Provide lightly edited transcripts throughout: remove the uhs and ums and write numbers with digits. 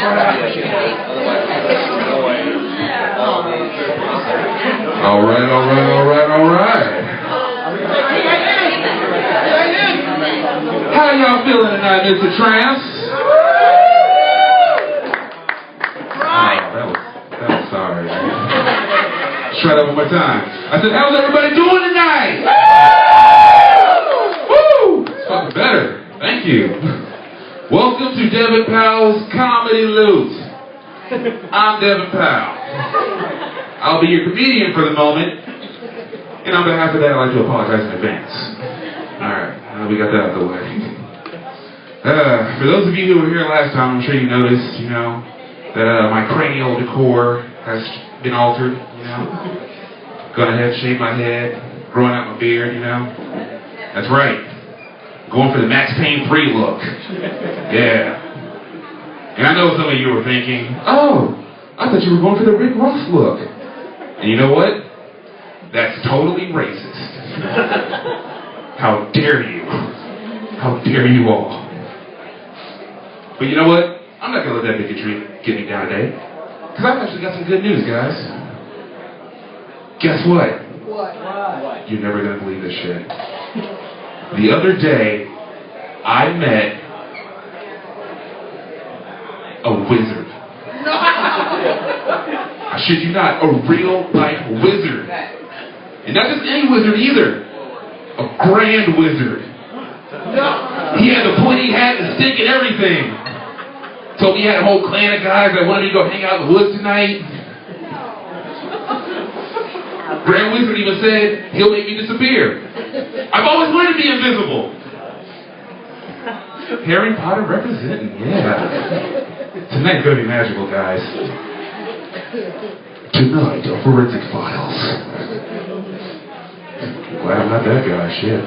All right. How y'all feeling tonight, Mr. Tramps? That was sorry. Let's try that one more time. I said, how's everybody doing tonight? Woo! It's fucking better. Thank you. Welcome to Devin Powell's Comedy Loot. I'm Devin Powell. I'll be your comedian for the moment. And on behalf of that, I'd like to apologize in advance. Alright, we got that out of the way. For those of you who were here last time, I'm sure you noticed, that my cranial decor has been altered, Gone ahead, shaved my head, growing out my beard, That's right. Going for the Max Payne 3 look. Yeah. And I know some of you were thinking, oh, I thought you were going for the Rick Ross look. And you know what? That's totally racist. How dare you? How dare you all? But you know what? I'm not going to let that bigotry get me down today. Because I've actually got some good news, guys. Guess what? What? You're never going to believe this shit. The other day, I met a wizard. I shit you not, a real life wizard. And not just any wizard either. A grand wizard. He had the pointy hat and stick and everything. Told me he had a whole clan of guys that wanted me to go hang out in the woods tonight. Grand Wizard even said he'll make me disappear. I've always wanted to be invisible. Harry Potter representing, yeah. Tonight's gonna be magical, guys. Tonight, Forensic Files. Glad I'm not that guy, shit.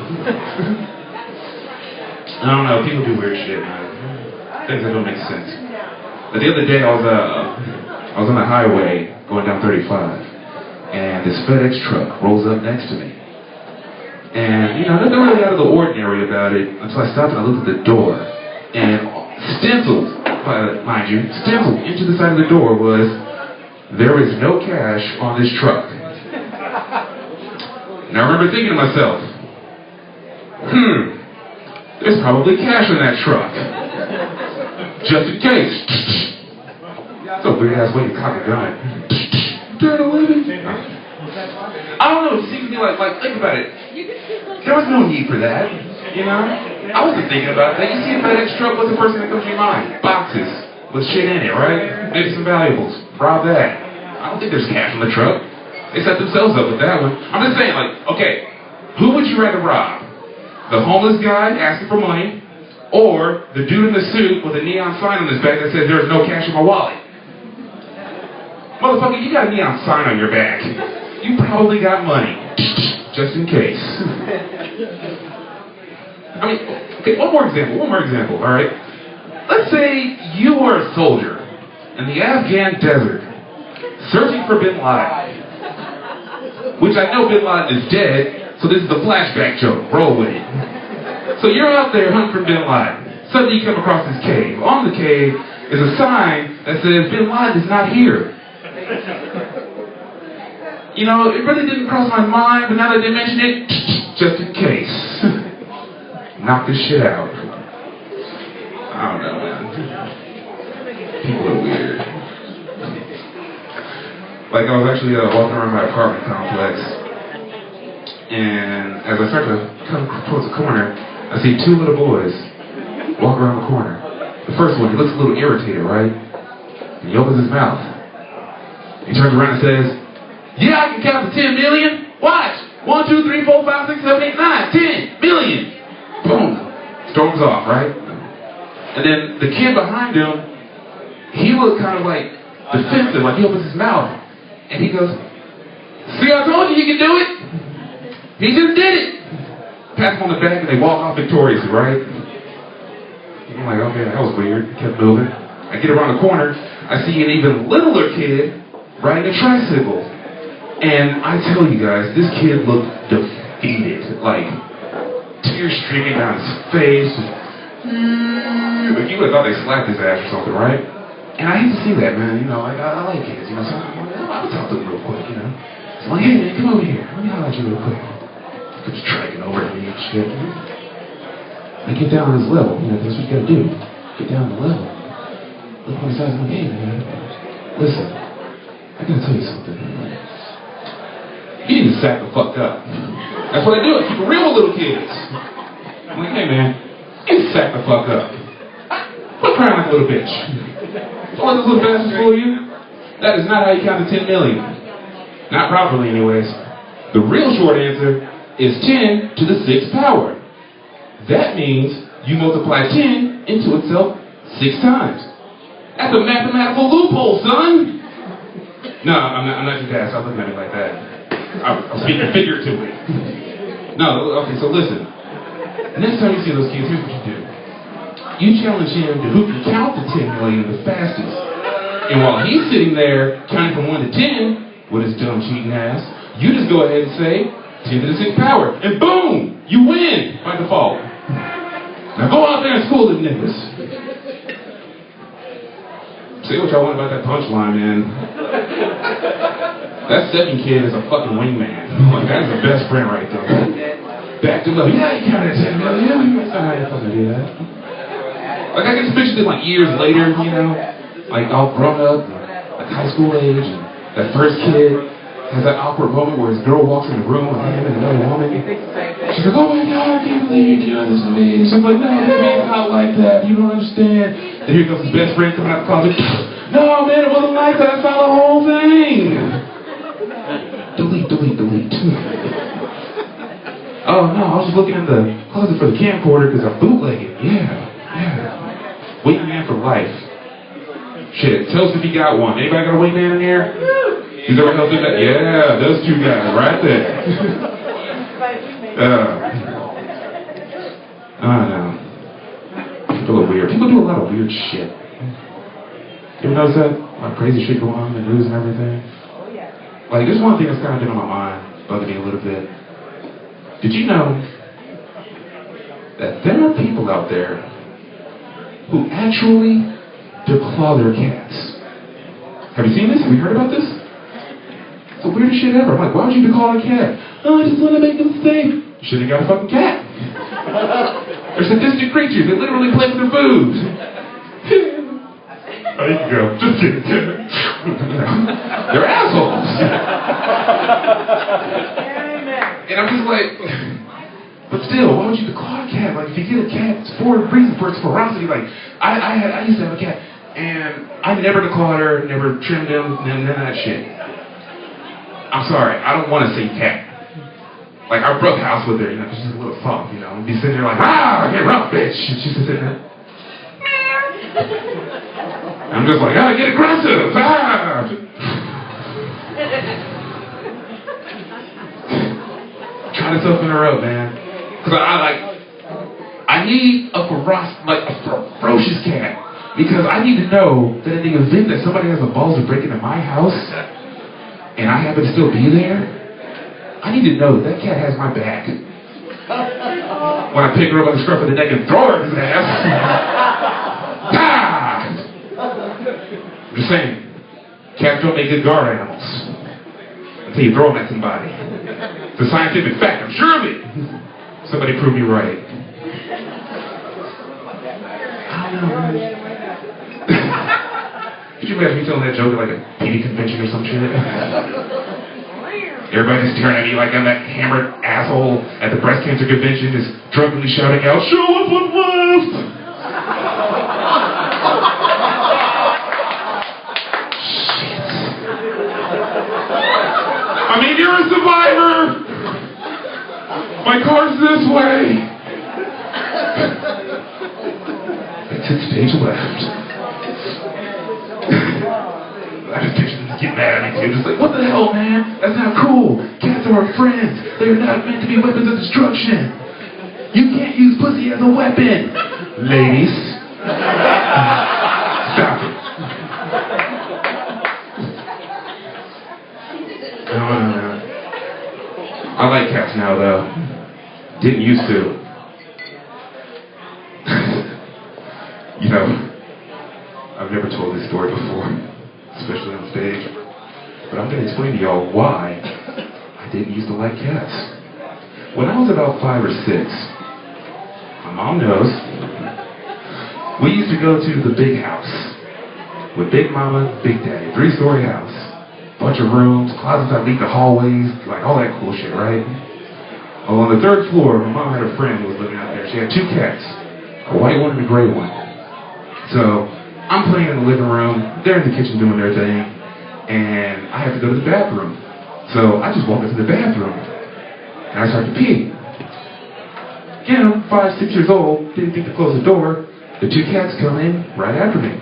I don't know, people do weird shit, man. Things that don't make sense. But the other day, I was on the highway going down 35. And this FedEx truck rolls up next to me. And, nothing really out of the ordinary about it until I stopped and I looked at the door. And stenciled, mind you, stenciled into the side of the door was, there is no cash on this truck. And I remember thinking to myself, there's probably cash in that truck. Just in case. It's a weird ass way to cock a gun. I don't know, it seems to me like think about it. There was no need for that, I wasn't thinking about that. You see a FedEx truck, what's the first thing that comes to your mind? Boxes with shit in it, right? Maybe some valuables. Rob that. I don't think there's cash in the truck. They set themselves up with that one. I'm just saying, okay, who would you rather rob? The homeless guy asking for money, or the dude in the suit with a neon sign on his back that says there's no cash in my wallet? Motherfucker, you got a neon sign on your back. You probably got money. Just in case. Okay, one more example, alright? Let's say you were a soldier in the Afghan desert, searching for Bin Laden. Which I know Bin Laden is dead, so this is the flashback joke. Roll with it. So you're out there hunting for Bin Laden. Suddenly you come across this cave. On the cave is a sign that says Bin Laden is not here. It really didn't cross my mind, but now that they mention it, just in case. Knock this shit out. I don't know, man. People are weird. I was actually walking around my apartment complex, and as I start to come towards the corner, I see two little boys walk around the corner. The first one, he looks a little irritated, right? And he opens his mouth. He turns around and says, yeah, I can count to 10 million. Watch. 1, 2, 3, 4, 5, 6, 7, 8, 9, 10 million. Boom. Storms off, right? And then the kid behind him, he looked kind of defensive, he opens his mouth. And he goes, see, I told you he could do it. He just did it. Pat him on the back and they walk off victoriously, right? I'm like, okay, that was weird. Kept moving. I get around the corner. I see an even littler kid riding a tricycle. And I tell you guys, this kid looked defeated. Tears streaming down his face. You would have thought they slapped his ass or something, right? And I hate to see that, man. You know, like, I like kids, you know, so I'll talk to them real quick, you know. So I'm like, hey, man, come over here. Let me holler at you real quick. Comes dragging over at me and shit. I get down on his level, you know, that's what you gotta do. Get down on the level. Look on his eyes, I'm like, hey, man, listen, I gotta tell you something. You need to sack the fuck up. That's what I do. I keep it real with little kids. I'm like, hey, man, you need to sack the fuck up. Quit crying like a little bitch. Don't let those little bastards fool you. That is not how you count to 10 million. Not properly, anyways. The real short answer is 10 to the 6th power. That means you multiply 10 into itself 6 times. That's a mathematical loophole, son. No, I'm not your dad. Stop looking at me like that. I'm speaking figuratively. No, okay, so listen. Next time you see those kids, here's what you do. You challenge him to who can count to 10 million the fastest. And while he's sitting there counting from 1 to 10 with his dumb cheating ass, you just go ahead and say 10 to the 6th power. And boom! You win by default. Now go out there and school them niggas. Say what y'all want about that punchline, man. That 2nd kid is a fucking wingman. Like, that is the best friend right there. Back to love. Yeah, you counted 10 million. Yeah, you might not have to do that. Like, I can just picture this, like, years later, you know, like, all grown up, like, high school age, and that first kid has that awkward moment where his girl walks in the room with him and another woman. She's like, oh my God, I can't believe you're doing this to me. She's like, no, baby, it's not like that. You don't understand. And here comes his best friend coming out the closet. No, man, it wasn't like that. That's not the whole thing. Delete. Oh, no, I was just looking in the closet for the camcorder because I bootlegged it. Yeah. Wingman for life. Shit, tell us if you got one. Anybody got a wingman in here? He's ever helped do that? Yeah, those 2 guys right there. I don't know. People are weird. People do a lot of weird shit. You ever notice that? A lot of crazy shit going on in the news and everything. Like, there's one thing that's kind of been on my mind, bugging me a little bit. Did you know that there are people out there who actually declaw their cats? Have you seen this? Have you heard about this? It's the weirdest shit ever. I'm like, why would you declaw a cat? Oh, I just want to make them safe. You should have got a fucking cat. They're sadistic creatures. They literally play with their food. There you go. Just kidding. They're assholes. And I'm just like, but still, why would you declaw a cat? Like, if you get a cat, it's for a reason, for its ferocity. Like, I used to have a cat, and I never declawed her, never trimmed him, none of that shit. I'm sorry, I don't want to say cat. Like, I broke house with her, you know, because she's a little soft, you know. I'd be sitting there like, get rough, bitch. And she's just sitting there. I'm just like, get aggressive. Try to toughen her up, man. Because I need a ferocious cat. Because I need to know that in the event that somebody has the balls to break into my house, and I happen to still be there, I need to know that cat has my back. When I pick her up by the scruff of the neck and throw her in his ass. I'm just saying, cats don't make good guard animals until you throw them at somebody. It's a scientific fact, I'm sure of it. Somebody prove me right. I don't know. Could you imagine me telling that joke at like a TV convention or some shit? Everybody just staring at me like I'm that hammered asshole at the breast cancer convention, just drunkenly shouting out, "Show up on left!" Shit. I mean, you're a survivor! My car's this way! Exit stage left. I just picture them get mad at me too, just like, what the hell, man? That's not cool. Cats are our friends. They are not meant to be weapons of destruction. You can't use pussy as a weapon. Ladies. Stop it. I like cats now, though. Didn't used to. You know, I've never told this story before, especially on stage. But I'm going to explain to y'all why I didn't used to like cats. When I was about 5 or 6, my mom knows, we used to go to the big house with Big Mama, Big Daddy, 3-story house. Bunch of rooms, closets that lead to hallways, like all that cool shit, right? Well, on the 3rd floor, my mom had a friend who was living out there. She had 2 cats, a white one and a gray one. So I'm playing in the living room, they're in the kitchen doing their thing, and I have to go to the bathroom. So I just walk into the bathroom, and I start to pee. Again, I'm 5, 6 years old, didn't think to close the door. The 2 cats come in right after me.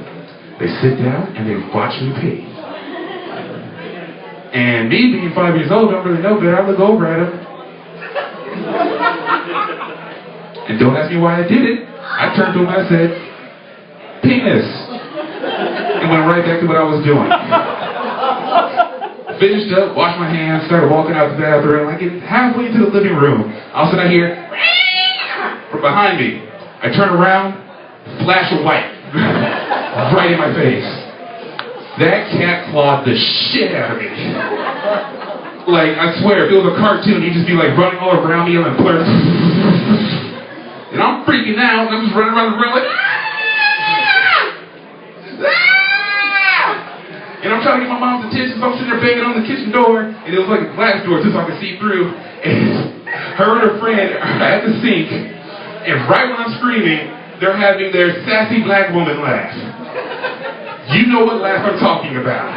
They sit down, and they watch me pee. And me being 5 years old, don't really know better. I look over at him. And don't ask me why I did it. I turned to him and I said, penis. And went right back to what I was doing. Finished up, washed my hands, started walking out the bathroom. I get halfway into the living room. All of a sudden I hear, from behind me. I turn around, flash of white. Right in my face. That cat clawed the shit out of me. Like, I swear, if it was a cartoon, he'd just be like running all around me and I'm blurring. And I'm freaking out, and I'm just running around the room like, and I'm trying to get my mom's attention, so I'm sitting there banging on the kitchen door, and it was like a glass door, so I could see through. And her and her friend are at the sink, and right when I'm screaming, they're having their sassy black woman laugh. You know what laugh I'm talking about.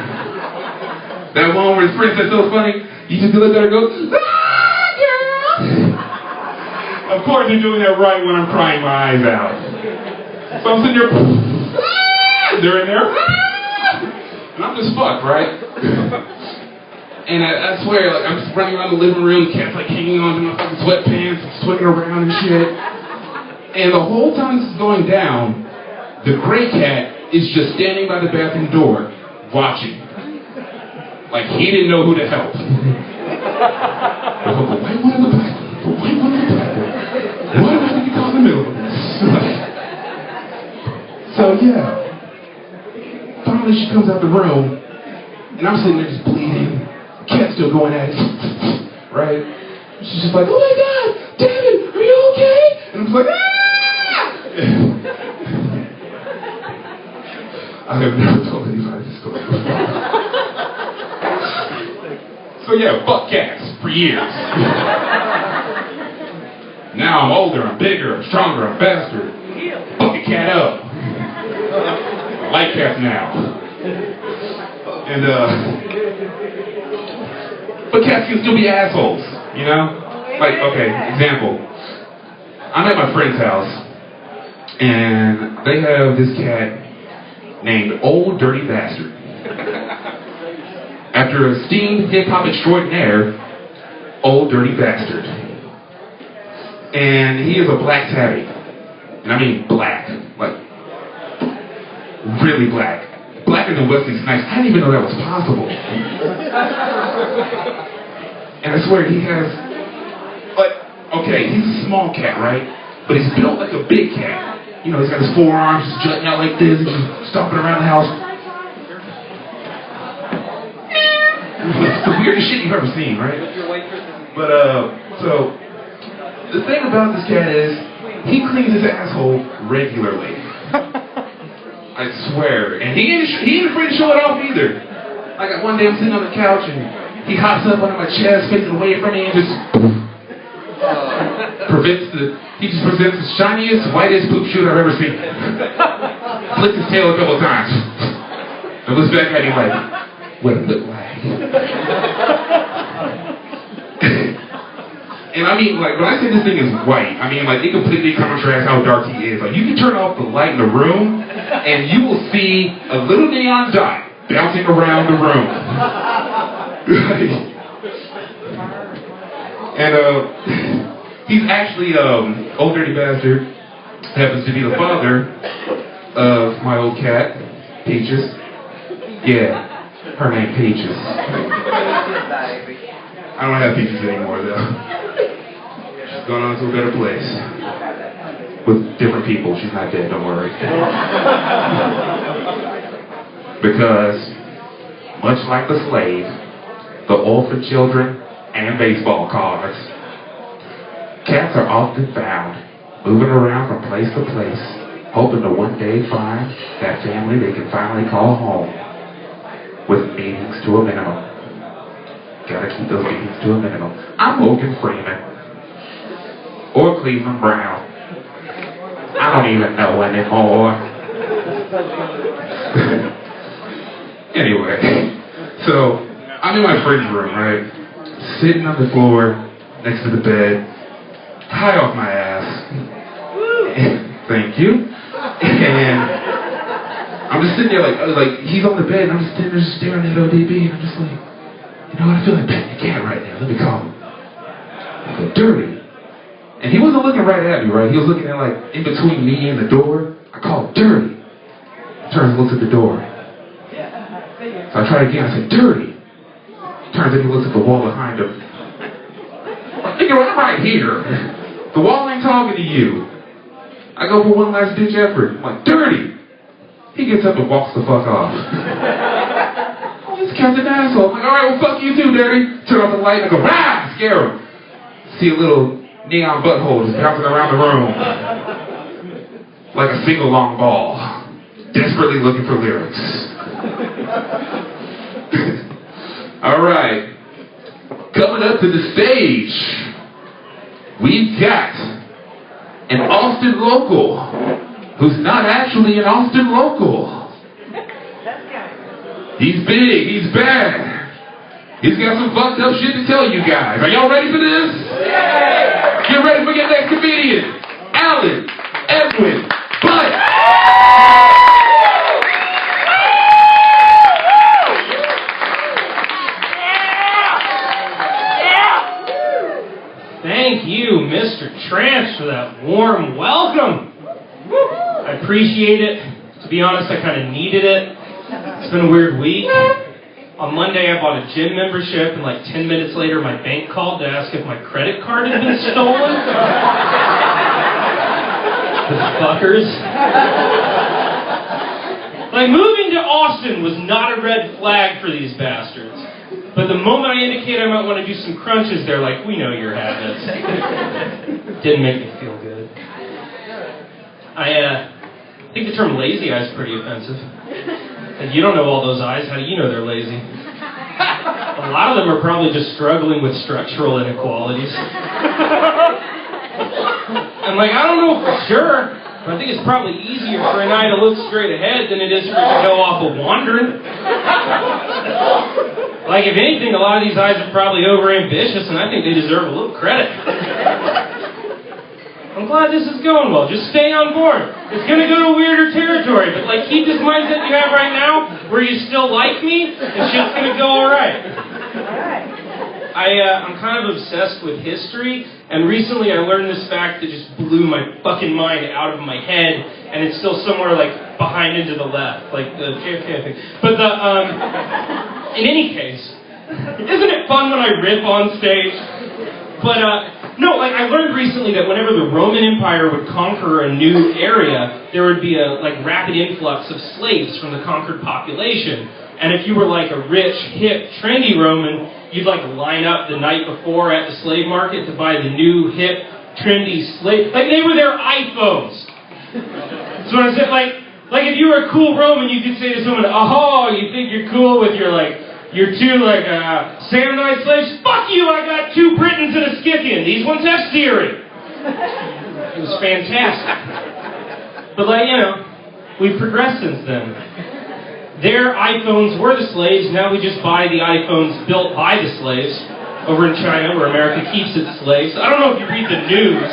That one where his friend said so funny, you just look at her and go, ah, girl. Of course they're doing that right when I'm crying my eyes out. So I'm sitting there, ah, they're in there, ah, and I'm just fucked, right? And I swear, like, I'm just running around the living room, the cat's like hanging on to my fucking sweatpants, swinging around and shit. And the whole time this is going down, the gray cat is just standing by the bathroom door, watching. Like he didn't know who to help. The white one in the black one. The white one in the black one. Why do I think you caught in the middle of this? So yeah. Finally she comes out the room, and I'm sitting there just bleeding. The cat's still going at it. Right? She's just like, oh my God, David, are you okay? And I'm just like, ah! I have never told anybody this story before. So yeah, fuck cats for years. Now I'm older, I'm bigger, I'm stronger, I'm faster. Fuck a cat up. I like cats now. And but cats can still be assholes, you know? Like, okay, example. I'm at my friend's house, and they have this cat named Old Dirty Bastard. After a esteemed hip-hop extraordinaire, Old Dirty Bastard. And he is a black tabby. And I mean black. Like, really black. Blacker than Wesley Snipes. I didn't even know that was possible. And I swear he has, like, okay, he's a small cat, right? But he's built like a big cat. You know, he's got his forearms just jutting out like this, and just stomping around the house. It's the weirdest shit you've ever seen, right? But, so, the thing about this cat is, he cleans his asshole regularly. I swear. And he ain't afraid to show it off either. Like, one day I'm sitting on the couch, and he hops up under my chest, faces away from me, and just he just presents the shiniest, whitest poop shoot I've ever seen. Flicks his tail a couple times. And looks back at me like, what it look like? And I mean, like, when I say this thing is white, I mean, like, it completely contrasts how dark he is. Like, you can turn off the light in the room, and you will see a little neon dot bouncing around the room. And, he's actually, Old Dirty Bastard happens to be the father of my old cat, Peaches. Yeah, her name Peaches. I don't have Peaches anymore, though. She's gone on to a better place. With different people. She's not dead, don't worry. Because, much like the slave, the orphan children, and baseball cards, cats are often found moving around from place to place, hoping to one day find that family they can finally call home, with meetings to a minimum. Gotta keep those meetings to a minimum. I'm Morgan Freeman. Or Cleveland Brown. I don't even know anymore. Anyway, so I'm in my friend's room, right? Sitting on the floor next to the bed, high off my ass. Thank you. And I'm just sitting there like he's on the bed and I'm just sitting there just staring at ODB and I'm just like, you know what, I feel like petting a cat right now. Let me call him. I feel dirty. And he wasn't looking right at me, right? He was looking at like in between me and the door. I called dirty. He turns and looks at the door. So I tried again. I said, dirty. He turns and he looks at the wall behind him. Nigga, I'm right here. The wall ain't talking to you. I go for one last ditch effort. I'm like, dirty. He gets up and walks the fuck off. Oh, this cat's an asshole. I'm like, alright, well, fuck you too, dirty. Turn off the light and I go, ah, scare him. See a little neon butthole just bouncing around the room. Like a single long ball. Desperately looking for lyrics. Alright. Coming up to the stage, we've got an Austin local who's not actually an Austin local. He's big, he's bad. He's got some fucked up shit to tell you guys. Are y'all ready for this? Yeah! Get ready for your next comedian, Edwin. Thank you, Mr. Tramps, for that warm welcome. I appreciate it. To be honest, I kind of needed it. It's been a weird week. On Monday, I bought a gym membership, and like 10 minutes later, my bank called to ask if my credit card had been stolen. Those fuckers. Like, moving to Austin was not a red flag for these bastards. But the moment I indicate I might want to do some crunches, they're like, we know your habits. Didn't make me feel good. I think the term lazy eye is pretty offensive. Like, you don't know all those eyes, how do you know they're lazy? A lot of them are probably just struggling with structural inequalities. I'm like, I don't know for sure, but I think it's probably easier for an eye to look straight ahead than it is for it to go off of wandering. Like, if anything, a lot of these eyes are probably overambitious, and I think they deserve a little credit. I'm glad this is going well. Just stay on board. It's going to go to weirder territory, but like keep this mindset you have right now, where you still like me, and shit's going to go all right. I'm kind of obsessed with history, and recently I learned this fact that just blew my fucking mind out of my head, and it's still somewhere like behind and to the left, like the JFK thing. But in any case, isn't it fun when I rip on stage? But no, like I learned recently that whenever the Roman Empire would conquer a new area, there would be a like rapid influx of slaves from the conquered population. And if you were like a rich, hip, trendy Roman, you'd like line up the night before at the slave market to buy the new, hip, trendy slave. Like they were their iPhones. That's what I said. Like if you were a cool Roman, you could say to someone, "Oh, you think you're cool with your like." You're two, like, Samnite slaves? Fuck you, I got 2 Britons and a Scythian. These ones have Siri. It was fantastic. But, like, you know, we've progressed since then. Their iPhones were the slaves. Now we just buy the iPhones built by the slaves over in China, where America keeps its slaves. I don't know if you read the news.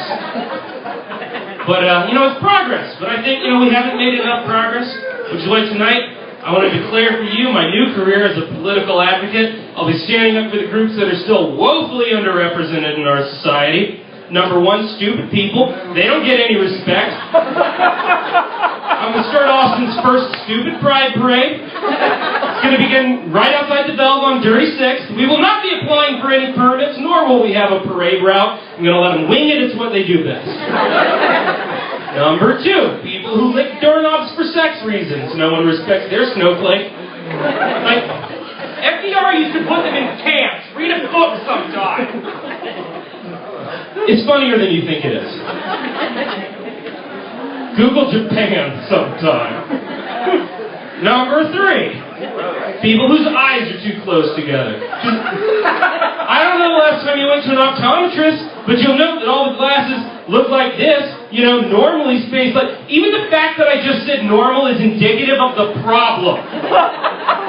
But, you know, it's progress. But I think, you know, we haven't made enough progress. Which is why tonight, I want to declare for you my new career as a political advocate. I'll be standing up for the groups that are still woefully underrepresented in our society. Number 1, stupid people. They don't get any respect. I'm going to start Austin's first stupid pride parade. It's going to begin right outside the Bell on Dirty 6th. We will not be applying for any permits, nor will we have a parade route. I'm going to let them wing it. It's what they do best. Number 2, people who lick doorknobs for sex reasons. No one respects their snowflake. Like, FDR used to put them in camps. Read a book sometime. It's funnier than you think it is. Google Japan sometime. Number 3. People whose eyes are too close together. I don't know the last time you went to an optometrist, but you'll note that all the glasses look like this, normally spaced. Like, even the fact that I just said normal is indicative of the problem.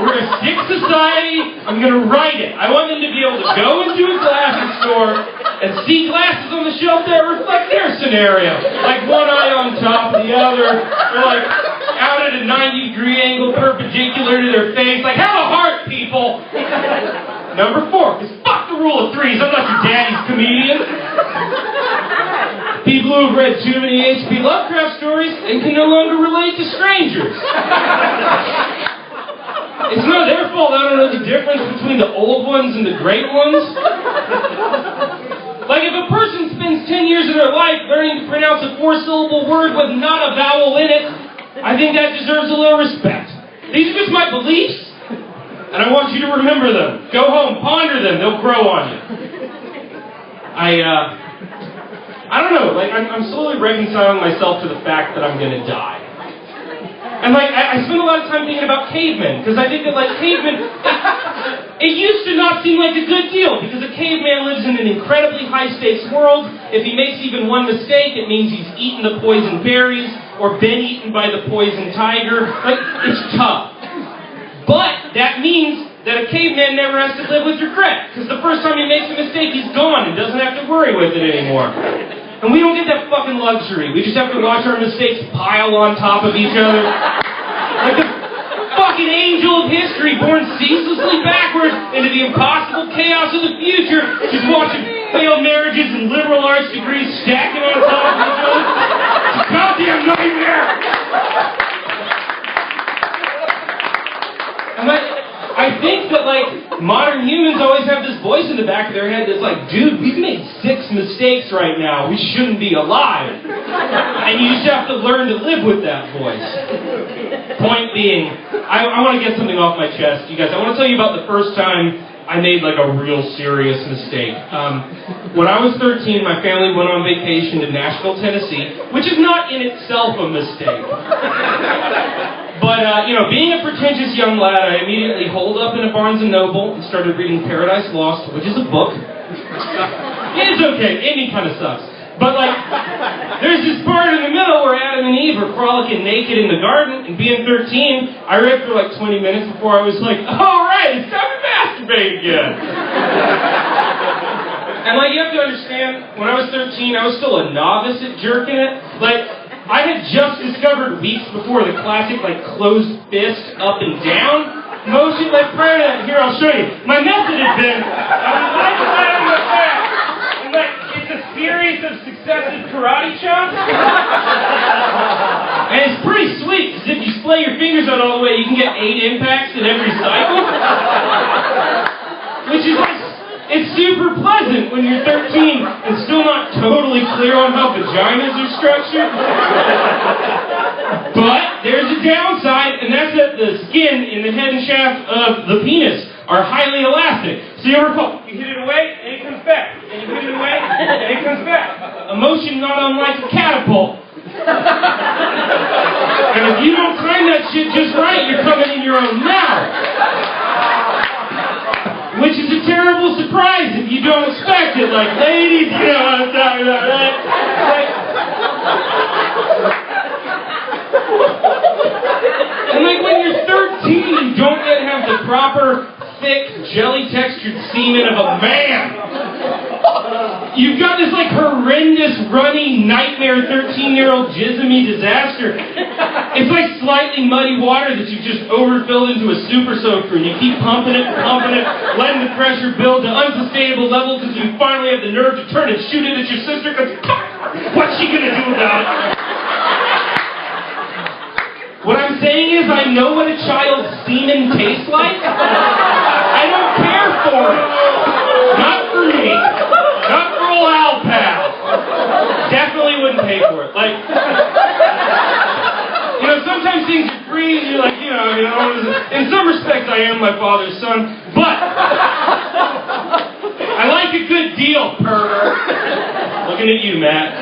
We're a sick society. I'm going to write it. I want them to be able to go into a glasses store and see glasses on the shelf that reflect their scenario. Like one eye on top of the other, or like out at a 90-degree angle perpendicular to their face. Like, have a heart, people. Number 4, because fuck the rule of 3s. I'm not your daddy's comedian. People who have read too many H.P. Lovecraft stories and can no longer relate to strangers. It's not their fault I don't know the difference between the old ones and the great ones. Like, if a person spends 10 years of their life learning to pronounce a 4-syllable word with not a vowel in it, I think that deserves a little respect. These are just my beliefs, and I want you to remember them. Go home, ponder them, they'll grow on you. I don't know, like, I'm slowly reconciling myself to the fact that I'm gonna die. And, like, I spend a lot of time thinking about cavemen, because I think that, like, cavemen, it used to not seem like a good deal, because a caveman lives in an incredibly high-stakes world. If he makes even one mistake, it means he's eaten the poison berries, or been eaten by the poison tiger. Like, it's tough. But that means that a caveman never has to live with regret, because the first time he makes a mistake, he's gone and doesn't have to worry with it anymore. And we don't get that fucking luxury. We just have to watch our mistakes pile on top of each other. Like the fucking angel of history, born ceaselessly backwards into the impossible chaos of the future, just watching failed marriages and liberal arts degrees stacking on top of each other. It's a goddamn nightmare! And I think that, like, modern humans always have this voice in the back of their head that's like, dude, we've made 6 mistakes right now. We shouldn't be alive. And you just have to learn to live with that voice. Point being, I want to get something off my chest, you guys. I want to tell you about the first time I made, like, a real serious mistake. When I was 13, my family went on vacation to Nashville, Tennessee, which is not in itself a mistake. But, being a pretentious young lad, I immediately holed up in a Barnes & Noble and started reading Paradise Lost, which is a book. It's okay, ending kind of sucks. But, like, there's this part in the middle where Adam and Eve are frolicking naked in the garden, and being 13, I read for like 20 minutes before I was like, alright, it's time to masturbate again. And, like, you have to understand, when I was 13, I was still a novice at jerking it. Like, I had just discovered weeks before the classic, like, closed fist up and down motion. Like, prior to that, here, I'll show you. My method has been, I would like to lay on my back, and, like, it's a series of successive karate chops. And it's pretty sweet, because if you splay your fingers out all the way, you can get 8 impacts in every cycle. Which is, like, it's super pleasant when you're 13 and still not totally clear on how vaginas are structured. But there's a downside, and that's that the skin in the head and shaft of the penis are highly elastic. So you ever pull, you hit it away, and it comes back. And you hit it away, and it comes back. A motion not unlike a catapult. And if you don't time that shit just right, you're coming in your own mouth. Which is a terrible surprise if you don't expect it. Like, ladies, you know what I'm talking about, right? And like when you're 13, you don't yet have the proper, thick, jelly-textured semen of a man. You've got this, like, horrendous, runny, nightmare 13-year-old jismy disaster. It's like slightly muddy water that you've just overfilled into a super soaker, and you keep pumping it, letting the pressure build to unsustainable levels until you finally have the nerve to turn and shoot it at your sister, because what's she gonna do about it? What I'm saying is, I know what a child's semen tastes like. I don't care for it. Not for me. Not for old Al Pal. Definitely wouldn't pay for it. Like, sometimes things are free, and you're like, in some respects I am my father's son, but I like a good deal, pervert. Looking at you, Matt.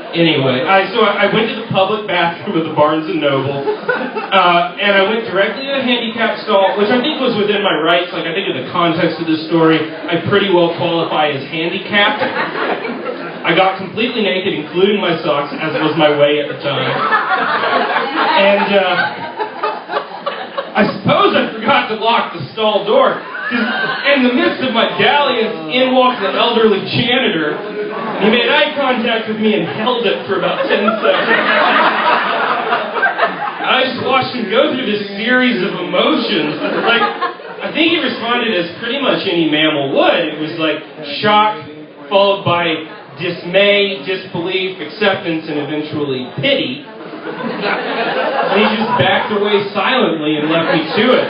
Anyway, so I went to the public bathroom of the Barnes & Noble, and I went directly to a handicap stall, which I think was within my rights. Like, I think in the context of this story, I pretty well qualify as handicapped. I got completely naked, including my socks, as was my way at the time. And I suppose I forgot to lock the stall door. In the midst of my dalliance, in walked the elderly janitor. He made eye contact with me and held it for about 10 seconds. I just watched him go through this series of emotions. Like, I think he responded as pretty much any mammal would. It was like shock, followed by dismay, disbelief, acceptance, and eventually pity. And he just backed away silently and left me to it.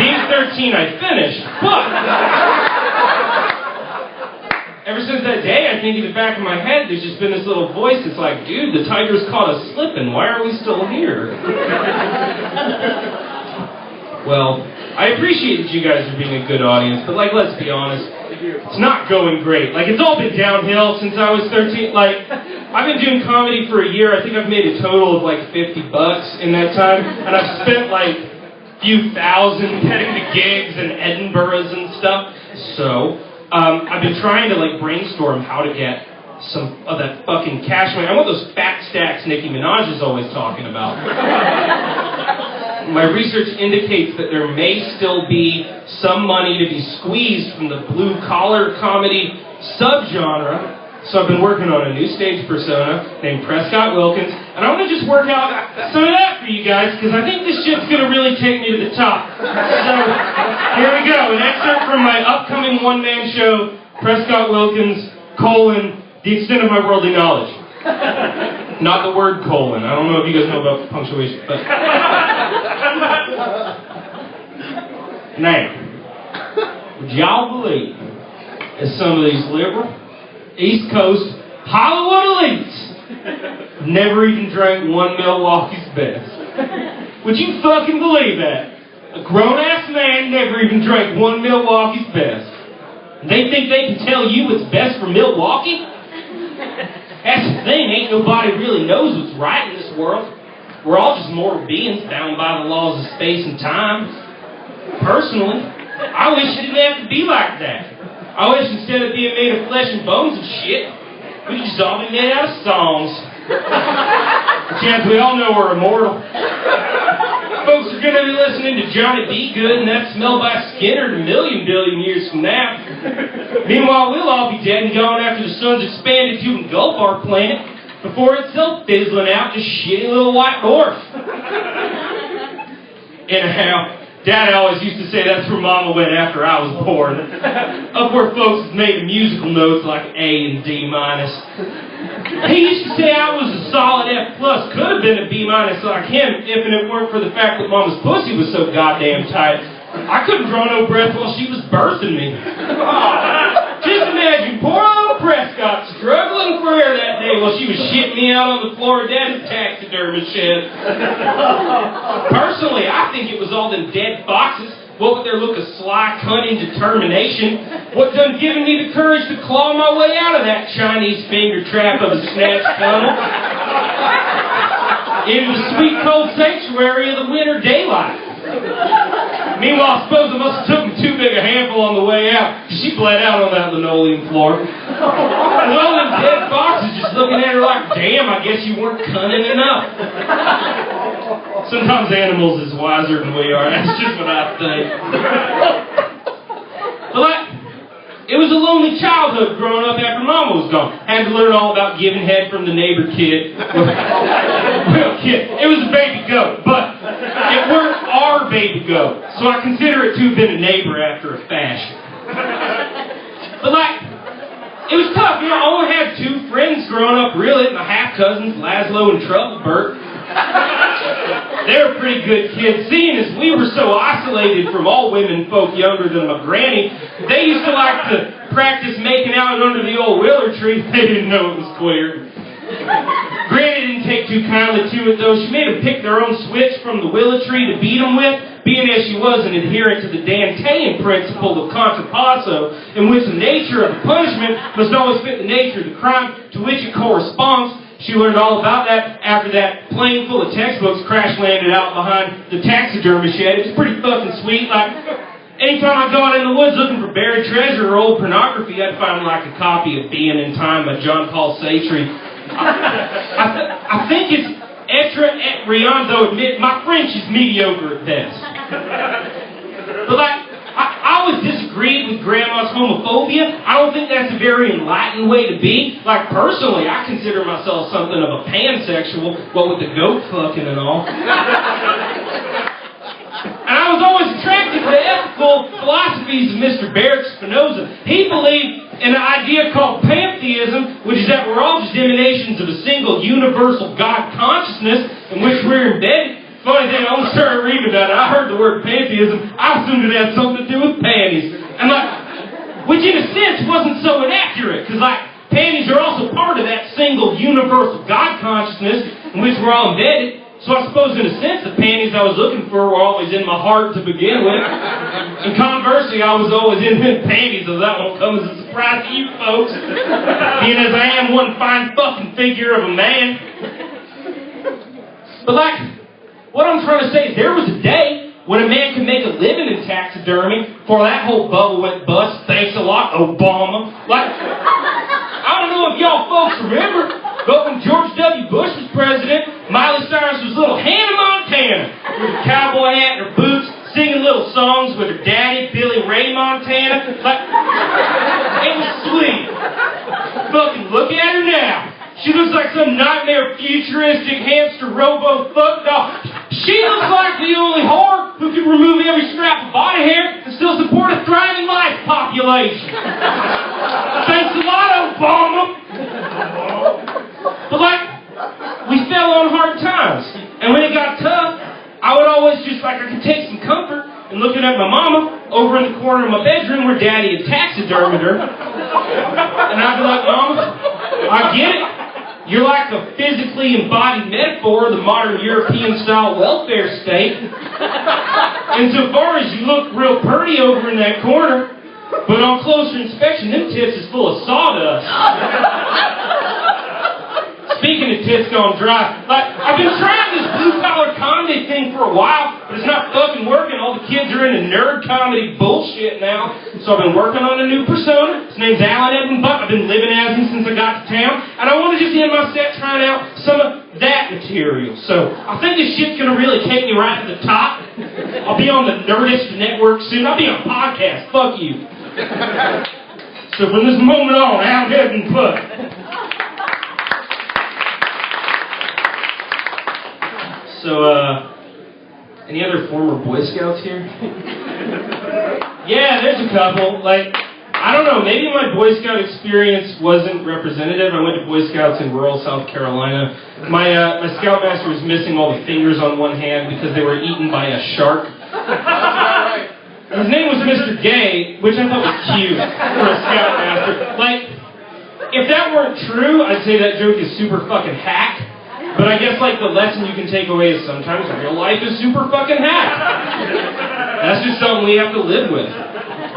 Being 13, I finished, but ever since that day, I think in the back of my head, there's just been this little voice that's like, dude, the tiger's caught us slipping. Why are we still here? Well, I appreciate that you guys are being a good audience, but, like, let's be honest, it's not going great. Like, it's all been downhill since I was 13. Like, I've been doing comedy for a year. I think I've made a total of, like, $50 in that time, and I've spent, like, a few thousand heading to gigs and Edinburghs and stuff. So, I've been trying to, like, brainstorm how to get some of that fucking cash money. I want those fat stacks Nicki Minaj is always talking about. My research indicates that there may still be some money to be squeezed from the blue-collar comedy subgenre. So I've been working on a new stage persona named Prescott Wilkins, and I want to just work out some of that for you guys, because I think this shit's going to really take me to the top. So, here we go. An excerpt from my upcoming one-man show, Prescott Wilkins, the extent of my worldly knowledge. Not the word colon. I don't know if you guys know about punctuation, but... Now, would y'all believe that some of these liberal, East Coast, Hollywood elites never even drank one Milwaukee's Best? Would you fucking believe that? A grown-ass man never even drank one Milwaukee's Best. They think they can tell you what's best for Milwaukee? That's the thing, ain't nobody really knows what's right in this world. We're all just mortal beings bound by the laws of space and time. Personally, I wish it didn't have to be like that. I wish instead of being made of flesh and bones and shit, we could just all be made out of songs. The chance we all know we're immortal. Folks are going to be listening to Johnny B. Good and That Smell by Skinner a million billion years from now. Meanwhile, we'll all be dead and gone after the sun's expanded to engulf our planet before itself fizzling out, just shitty little white dwarf. Anyhow, Dad always used to say that's where Mama went after I was born. Up where folks made musical notes like A and D minus. He used to say I was a solid F+, could have been a B- like him if it weren't for the fact that Mama's pussy was so goddamn tight. I couldn't draw no breath while she was birthing me. Just imagine poor old Prescott struggling for air that day while she was shitting me out on the floor of Dad's taxidermy shed. Personally, I think it was all them dead foxes. What with their look of sly, cunning determination, what done given me the courage to claw my way out of that Chinese finger trap of a snatch tunnel into the sweet cold sanctuary of the winter daylight. Meanwhile, I suppose I must have took me too big a handful on the way out, because she bled out on that linoleum floor. And all them dead foxes just looking at her like, damn, I guess you weren't cunning enough. Sometimes animals is wiser than we are. That's just what I think. But it was a lonely childhood growing up after Mama was gone. Had to learn all about giving head from the neighbor kid. Well, kid, it was a baby goat, but it weren't our baby goat. So I consider it to have been a neighbor after a fashion. But it was tough. I only had two friends growing up, really, my half-cousins, Laszlo and Trufflebert. They were pretty good kids. Seeing as we were so isolated from all women folk younger than my granny, they used to like to practice making out under the old willow tree. They didn't know it was queer. Granny didn't didn't take too kindly to it, though. She made them pick their own switch from the willow tree to beat them with, being as she was an adherent to the Dantean principle of contra passo, in which the nature of the punishment must always fit the nature of the crime to which it corresponds. She learned all about that after that plane full of textbooks crash-landed out behind the taxidermy shed. It was pretty fucking sweet. Like, anytime I go out in the woods looking for buried treasure or old pornography, I'd find like a copy of Being in Time by John Paul Sartre. I think it's extra et riant, though admit my French is mediocre at best. But like, I always disagreed with Grandma's homophobia. I don't think that's a very enlightened way to be. Like, personally, I consider myself something of a pansexual, what with the goat fucking and all. And I was always attracted to the ethical philosophies of Mr. Baruch Spinoza. He believed in an idea called pantheism, which is that we're all just emanations of a single universal God consciousness in which we're embedded. Funny thing, I only started reading about it. I heard the word pantheism. I assumed it had something to do with panties. And like, which in a sense wasn't so inaccurate, because like, panties are also part of that single universal God consciousness in which we're all embedded. So I suppose in a sense the panties I was looking for were always in my heart to begin with. And conversely, I was always in panties, so that won't come as a surprise to you folks. Being as I am one fine fucking figure of a man. But like, what I'm trying to say is there was a day when a man could make a living in taxidermy before that whole bubble went bust. Thanks a lot, Obama. Like, I don't know if y'all folks remember, but when George W. Bush was president, Miley Cyrus was little Hannah Montana with a cowboy hat and her boots, singing little songs with her daddy, Billy Ray Montana. Like, it was sweet. Fucking look at her now. She looks like some nightmare futuristic hamster robo fuck doll. She looks like the only whore who can remove every scrap of body hair and still support a thriving life population. Thanks a lot, Obama. But like, we fell on hard times. And when it got tough, I would always just like, I could take some comfort in looking at my mama over in the corner of my bedroom where Daddy had taxidermied her. And I'd be like, Mama, I get it. You're like a physically embodied metaphor of the modern European-style welfare state. Insofar as you look real pretty over in that corner, but on closer inspection, them tits is full of sawdust. Speaking of tits gone dry, like, I've been trying this blue-collar comedy thing for a while, but it's not fucking working. All the kids are into nerd comedy bullshit now. So I've been working on a new persona. His name's Edwin. I've been living as him since I got to town. And I want to just end my set trying out some of that material. So I think this shit's going to really take me right to the top. I'll be on the Nerdist Network soon. I'll be on a podcast. Fuck you. So from this moment on, Edwin. So, any other former Boy Scouts here? Yeah, there's a couple. Like, I don't know, maybe my Boy Scout experience wasn't representative. I went to Boy Scouts in rural South Carolina. My Scoutmaster was missing all the fingers on one hand because they were eaten by a shark. His name was Mr. Gay, which I thought was cute for a Scoutmaster. Like, if that weren't true, I'd say that joke is super fucking hack. But I guess, like, the lesson you can take away is sometimes real life is super fucking hack. That's just something we have to live with.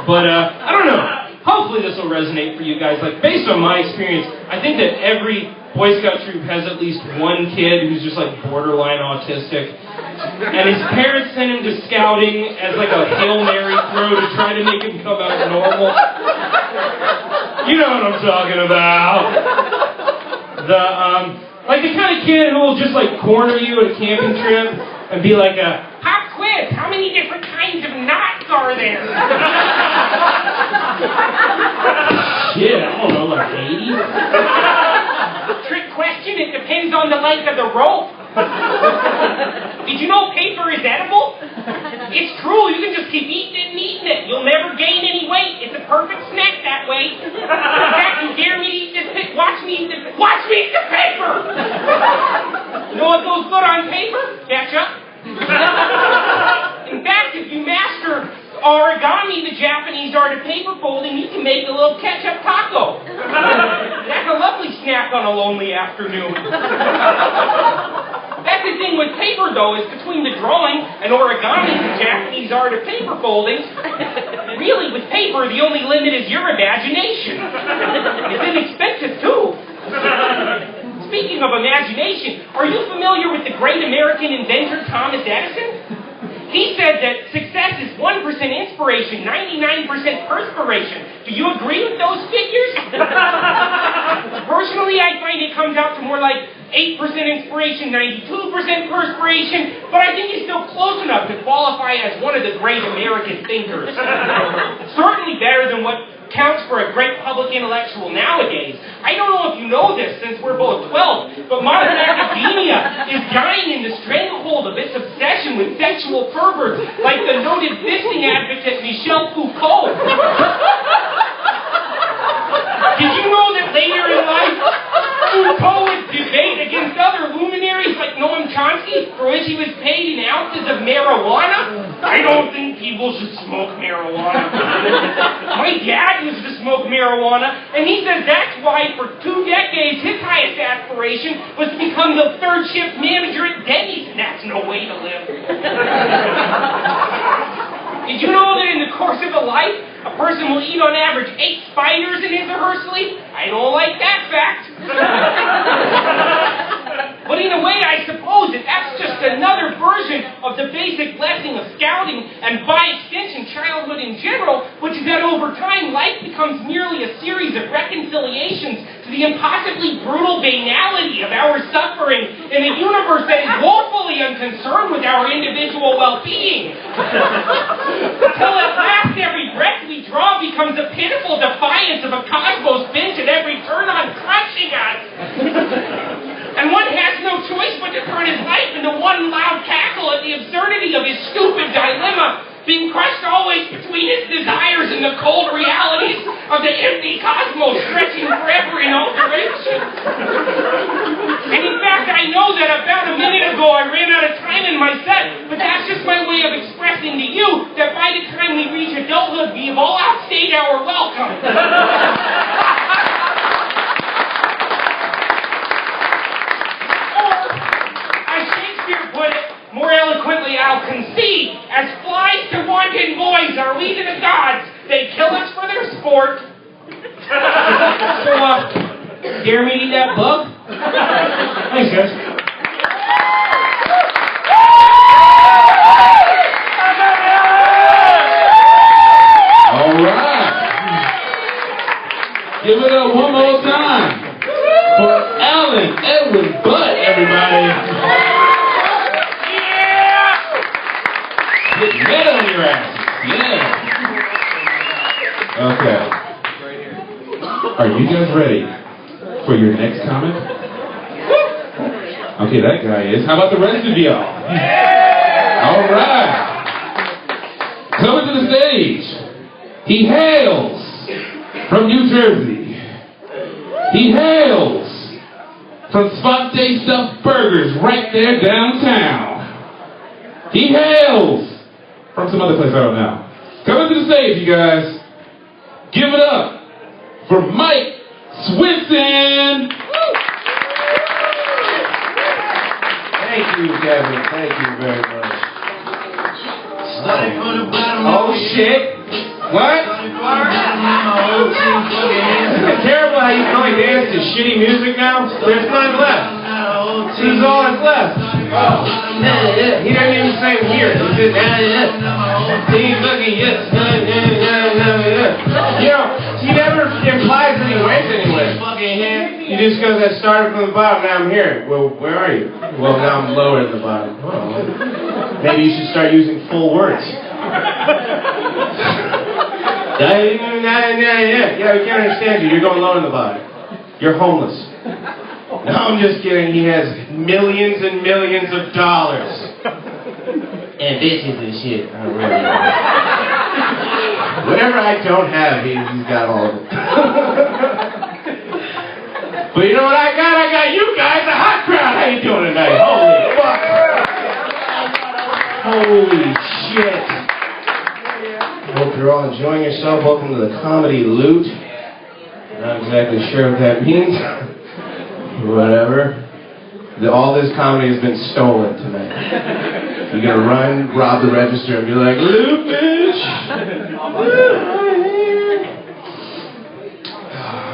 But, I don't know. Hopefully this will resonate for you guys. Like, based on my experience, I think that every Boy Scout troop has at least one kid who's just, like, borderline autistic. And his parents sent him to scouting as, like, a Hail Mary throw to try to make him come out normal. You know what I'm talking about. Like the kind of kid who will just like corner you at a camping trip and be like, pop quiz, how many different kinds of knots are there? Shit, I don't know, like 80? Trick question, it depends on the length of the rope. Did you know paper is edible? It's true, you can just keep eating it and eating it. You'll never gain any weight. It's a perfect snack that way. In fact, you dare me to eat this paper. Watch me eat the paper! You know what goes good on paper? Ketchup. In fact, if you master origami the Japanese art of paper folding, you can make a little ketchup taco. That's a lovely snack on a lonely afternoon. That's the thing with paper, though, is between the drawing and origami and Japanese art of paper folding, really, with paper, the only limit is your imagination. It's inexpensive, too. Speaking of imagination, are you familiar with the great American inventor Thomas Edison? He said that success is 1% inspiration, 99% perspiration. Do you agree with those figures? Personally, I find it comes out to more like 8% inspiration, 92% perspiration, but I think he's still close enough to qualify as one of the great American thinkers. Certainly better than what counts for a great public intellectual nowadays. I don't know if you know this since we're both 12, but modern academia is dying in the stranglehold of its obsession with sexual perverts like the noted fisting advocate Michel Foucault. Did you know that later in life, Foucault would debate against other luminaries like Noam Chomsky, for which he was paid in ounces of marijuana? I don't think people should smoke marijuana. My dad used to smoke marijuana, and he says that's why for 2 decades his highest aspiration was to become the third shift manager at Denny's, and that's no way to live. Did you know that in the course of a life, a person will eat on average 8 spiders in his or her sleep? I don't like that fact. But in a way, I suppose that that's just another version of the basic blessing of scouting and, by extension, childhood in general, which is that over time, life becomes merely a series of reconciliations to the impossibly brutal banality of our suffering in a universe that is woefully unconcerned with our individual well-being. Until at last, every breath we draw becomes a pitiful defiance of a cosmos bent at every turn on crushing us. And one has no choice but to turn his life into one loud cackle at the absurdity of his stupid dilemma, being crushed always between his desires and the cold realities of the empty cosmos stretching forever in all directions. And in fact, I know that about a minute ago I ran out of time in my set, but that's just my way of expressing to you that by the time we reach adulthood, we have all outstayed our welcome. More eloquently, I'll concede, as flies to wanton boys are we to the gods. They kill us for their sport. So, dare me to eat that bug? Thanks, guys. All right. Give it up one more time for Alan, Edwin, Butt, everybody. Get red on your ass. Yeah. Okay. Are you guys ready for your next comment? Okay, that guy is. How about the rest of y'all? All right. Coming to the stage. He hails from New Jersey. He hails from Sponte Stuffed Burgers right there downtown. He hails from some other place I don't know. Coming to the stage, you guys. Give it up for Mike Swenson. Thank you, Devin. Thank you very much. Oh, shit. What? Isn't it terrible how you can only dance to shitty music now? There's none left. This is all that's left. Oh. He doesn't even say weird. He says, he's looking, yes. You know, he never implies that he went anywhere. He just goes, I started from the bottom, now I'm here. Well, where are you? Well, now I'm lower at the bottom. Oh. Maybe you should start using full words. Yeah, we can't understand you. You're going low in the bottom. You're homeless. No, I'm just kidding. He has millions and millions of dollars. And bitches and shit. I really do. Whatever I don't have, he's got all of it. But you know what I got? I got you guys, a hot crowd. How you doing tonight? Holy fuck. Holy shit. Hope you're all enjoying yourself. Welcome to the Comedy Loot. Not exactly sure what that means. Whatever. All this comedy has been stolen tonight. You're gonna run, rob the register, and be like, Luke, bitch!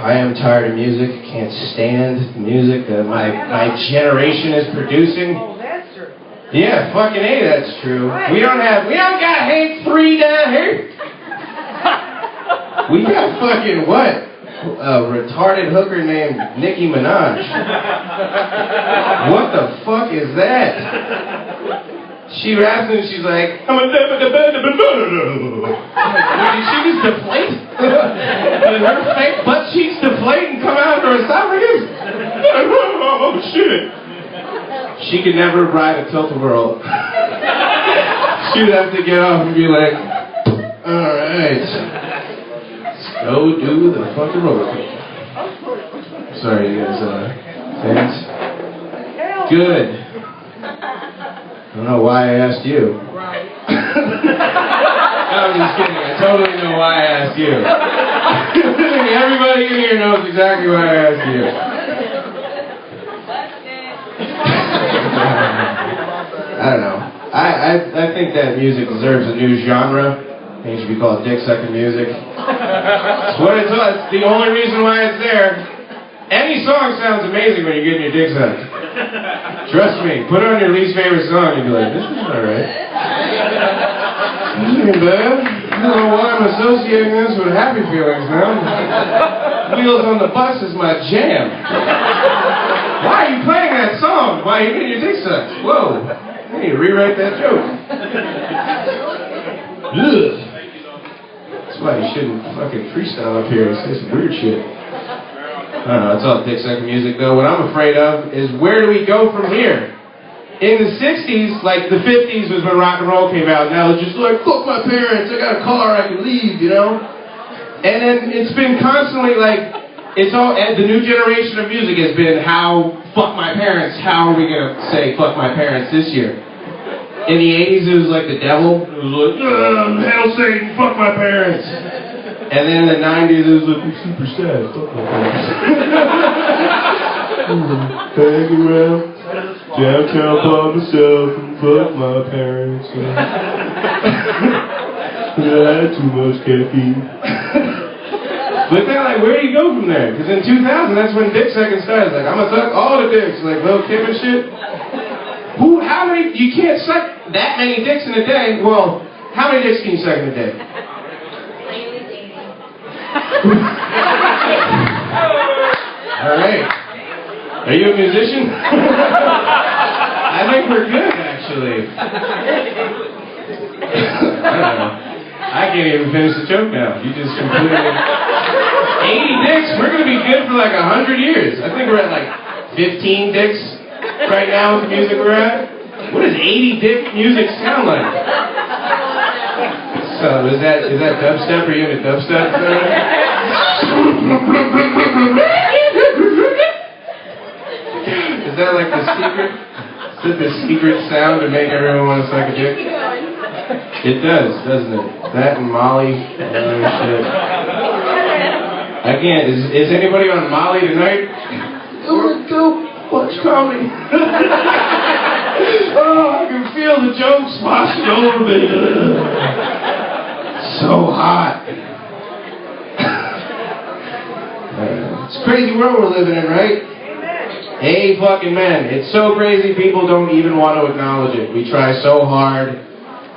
I am tired of music. Can't stand the music that my generation is producing. Oh, that's true. Yeah, fucking A, that's true. We don't got Hank 3 down here. We got fucking what? A retarded hooker named Nicki Minaj. What the fuck is that? She raps and she's like, I'm a did she just deflate? Did her fake butt cheeks deflate and come out of her esophagus? Oh shit. She could never ride a tilt-a-whirl. She would have to get off and be like, alright. Go do the fucking roller coaster. Sorry, you guys, fans. Good. I don't know why I asked you. Right. No, I'm just kidding. I totally know why I asked you. Everybody in here knows exactly why I asked you. I don't know. I think that music deserves a new genre. I think it should be called dick sucking music. It's what it's the only reason why it's there. Any song sounds amazing when you're getting your dick sucked. Trust me, put on your least favorite song and you'll be like, this is alright. This ain't bad. I don't know why I'm associating this with happy feelings now. Wheels on the Bus is my jam. Why are you playing that song? Why are you getting your dick sucked? Whoa. I need to rewrite that joke. Ugh. That's why you shouldn't fucking freestyle up here and say some weird shit. I don't know, it's all dick sucking music though. What I'm afraid of is where do we go from here? In the 60s, like the 50s was when rock and roll came out. Now it's just like, fuck my parents, I got a car, I can leave, you know? And then it's been constantly like, it's all, the new generation of music has been how, fuck my parents, how are we gonna say fuck my parents this year? In the 80s it was like the devil. It was like, hail Satan, fuck my parents. And then in the 90s it was like, I'm super sad, fuck my parents. Hang around downtown by myself and fuck my parents. I had too much caffeine. But then, like, where do you go from there? Because in 2000, that's when dick sucking started. Like, I'm gonna suck all the dicks, like Lil Kim and shit. How many, you can't suck that many dicks in a day. Well, how many dicks can you suck in a day? Alright. Are you a musician? I think we're good, actually. I don't know. I can't even finish the joke now. You just completely... 80 dicks, we're going to be good for like 100 years. I think we're at like 15 dicks right now with the music we're at. What does 80 dick music sound like? So, is that dubstep? Are you into dubstep? Is that like the secret? Is it the secret sound to make everyone want to suck a dick? It does, doesn't it? That and Molly and other shit. I can't. Is anybody on Molly tonight? Go watch comedy. Oh, I can feel the jokes washing over me. So hot. It's a crazy world we're living in, right? Hey, fucking man. It's so crazy people don't even want to acknowledge it. We try so hard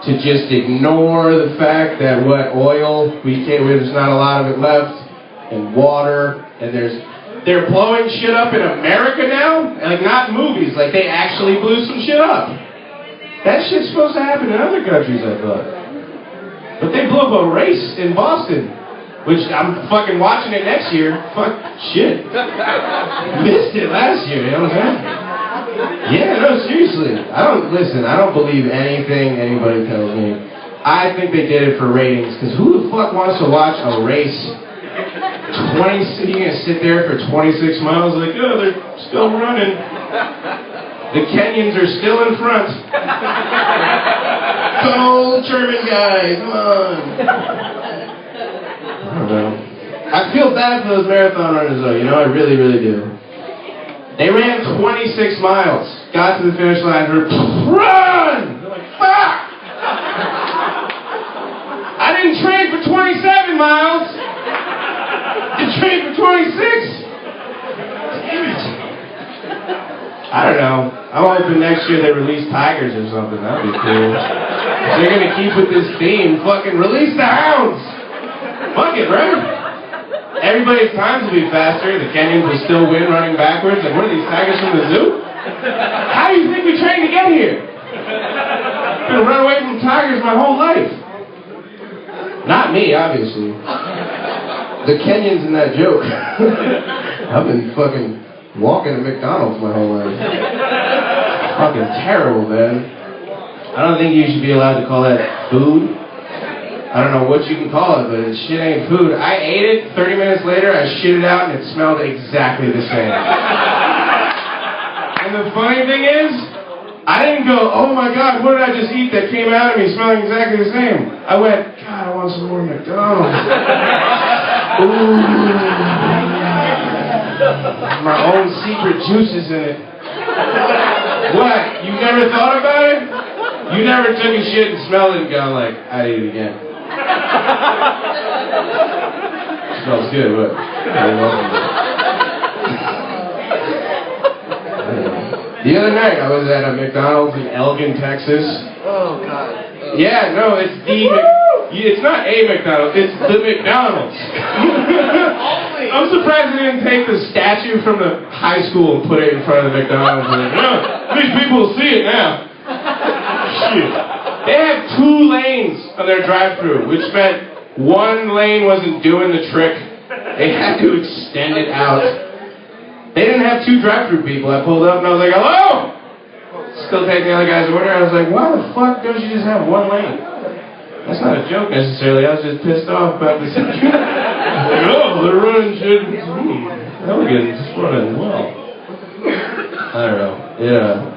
to just ignore the fact that oil, there's not a lot of it left. And water, and they're blowing shit up in America now, like not movies, like they actually blew some shit up. That shit's supposed to happen in other countries, I thought. But they blew up a race in Boston, which I'm fucking watching it next year. Fuck shit. Missed it last year, you know what I'm saying? Yeah, no, seriously. I don't believe anything anybody tells me. I think they did it for ratings, because who the fuck wants to watch a race? You're gonna sit there for 26 miles like, oh, they're still running. The Kenyans are still in front. Go, German guy, come on. I don't know. I I feel bad for those marathon runners, though. You know, I really, really do. They ran 26 miles, got to the finish line, and run! They're like, fuck! I didn't train for 27 miles. You trained for 26. Damn it. I don't know. I'm hoping next year they release tigers or something. That'd be cool. If they're gonna keep with this theme, fucking release the hounds. Fuck it, right? Everybody's times will be faster. The Kenyans will still win running backwards. Like, what are these tigers from the zoo? How do you think we trained to get here? I've been running away from tigers my whole life. Not me, obviously. The Kenyans in that joke. I've been fucking walking to McDonald's my whole life. Fucking terrible, man. I don't think you should be allowed to call that food. I don't know what you can call it, but it shit ain't food. I ate it, 30 minutes later, I shit it out, and it smelled exactly the same. And the funny thing is, I didn't go, oh my God, what did I just eat that came out of me smelling exactly the same? I went, God, I want some more McDonald's. Ooh. My own secret juices in it. What? You never thought about it? You never took a shit and smelled it and gone like, I'd eat it again. Smells good, what? The other night I was at a McDonald's in Elgin, Texas. Oh, God. Yeah, no, it's the it's not a McDonald's, it's the McDonald's. I'm surprised they didn't take the statue from the high school and put it in front of the McDonald's. Like, no, these people will see it now. Shit. They had 2 lanes on their drive-thru, which meant one lane wasn't doing the trick. They had to extend it out. They didn't have 2 drive-thru people. I pulled up and I was like, hello! Still taking the other guy's order. I was like, why the fuck don't you just have 1 lane? That's not a joke necessarily. I was just pissed off about this. Like, oh, they're running shit. Elegant. It's running well. I don't know. Yeah.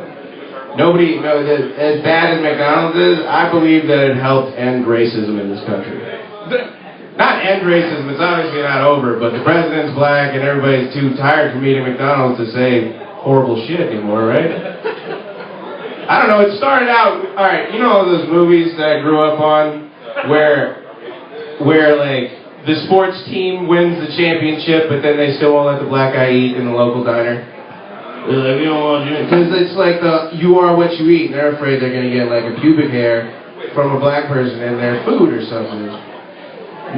Nobody, no, as bad as McDonald's is, I believe that it helped end racism in this country. Not end racism, it's obviously not over, but the president's black and everybody's too tired from eating McDonald's to say horrible shit anymore, right? I don't know, it started out, alright, you know all those movies that I grew up on where like, the sports team wins the championship, but then they still won't let the black guy eat in the local diner? They're like, we don't want you. Because it's like you are what you eat, and they're afraid they're going to get like a pubic hair from a black person in their food or something.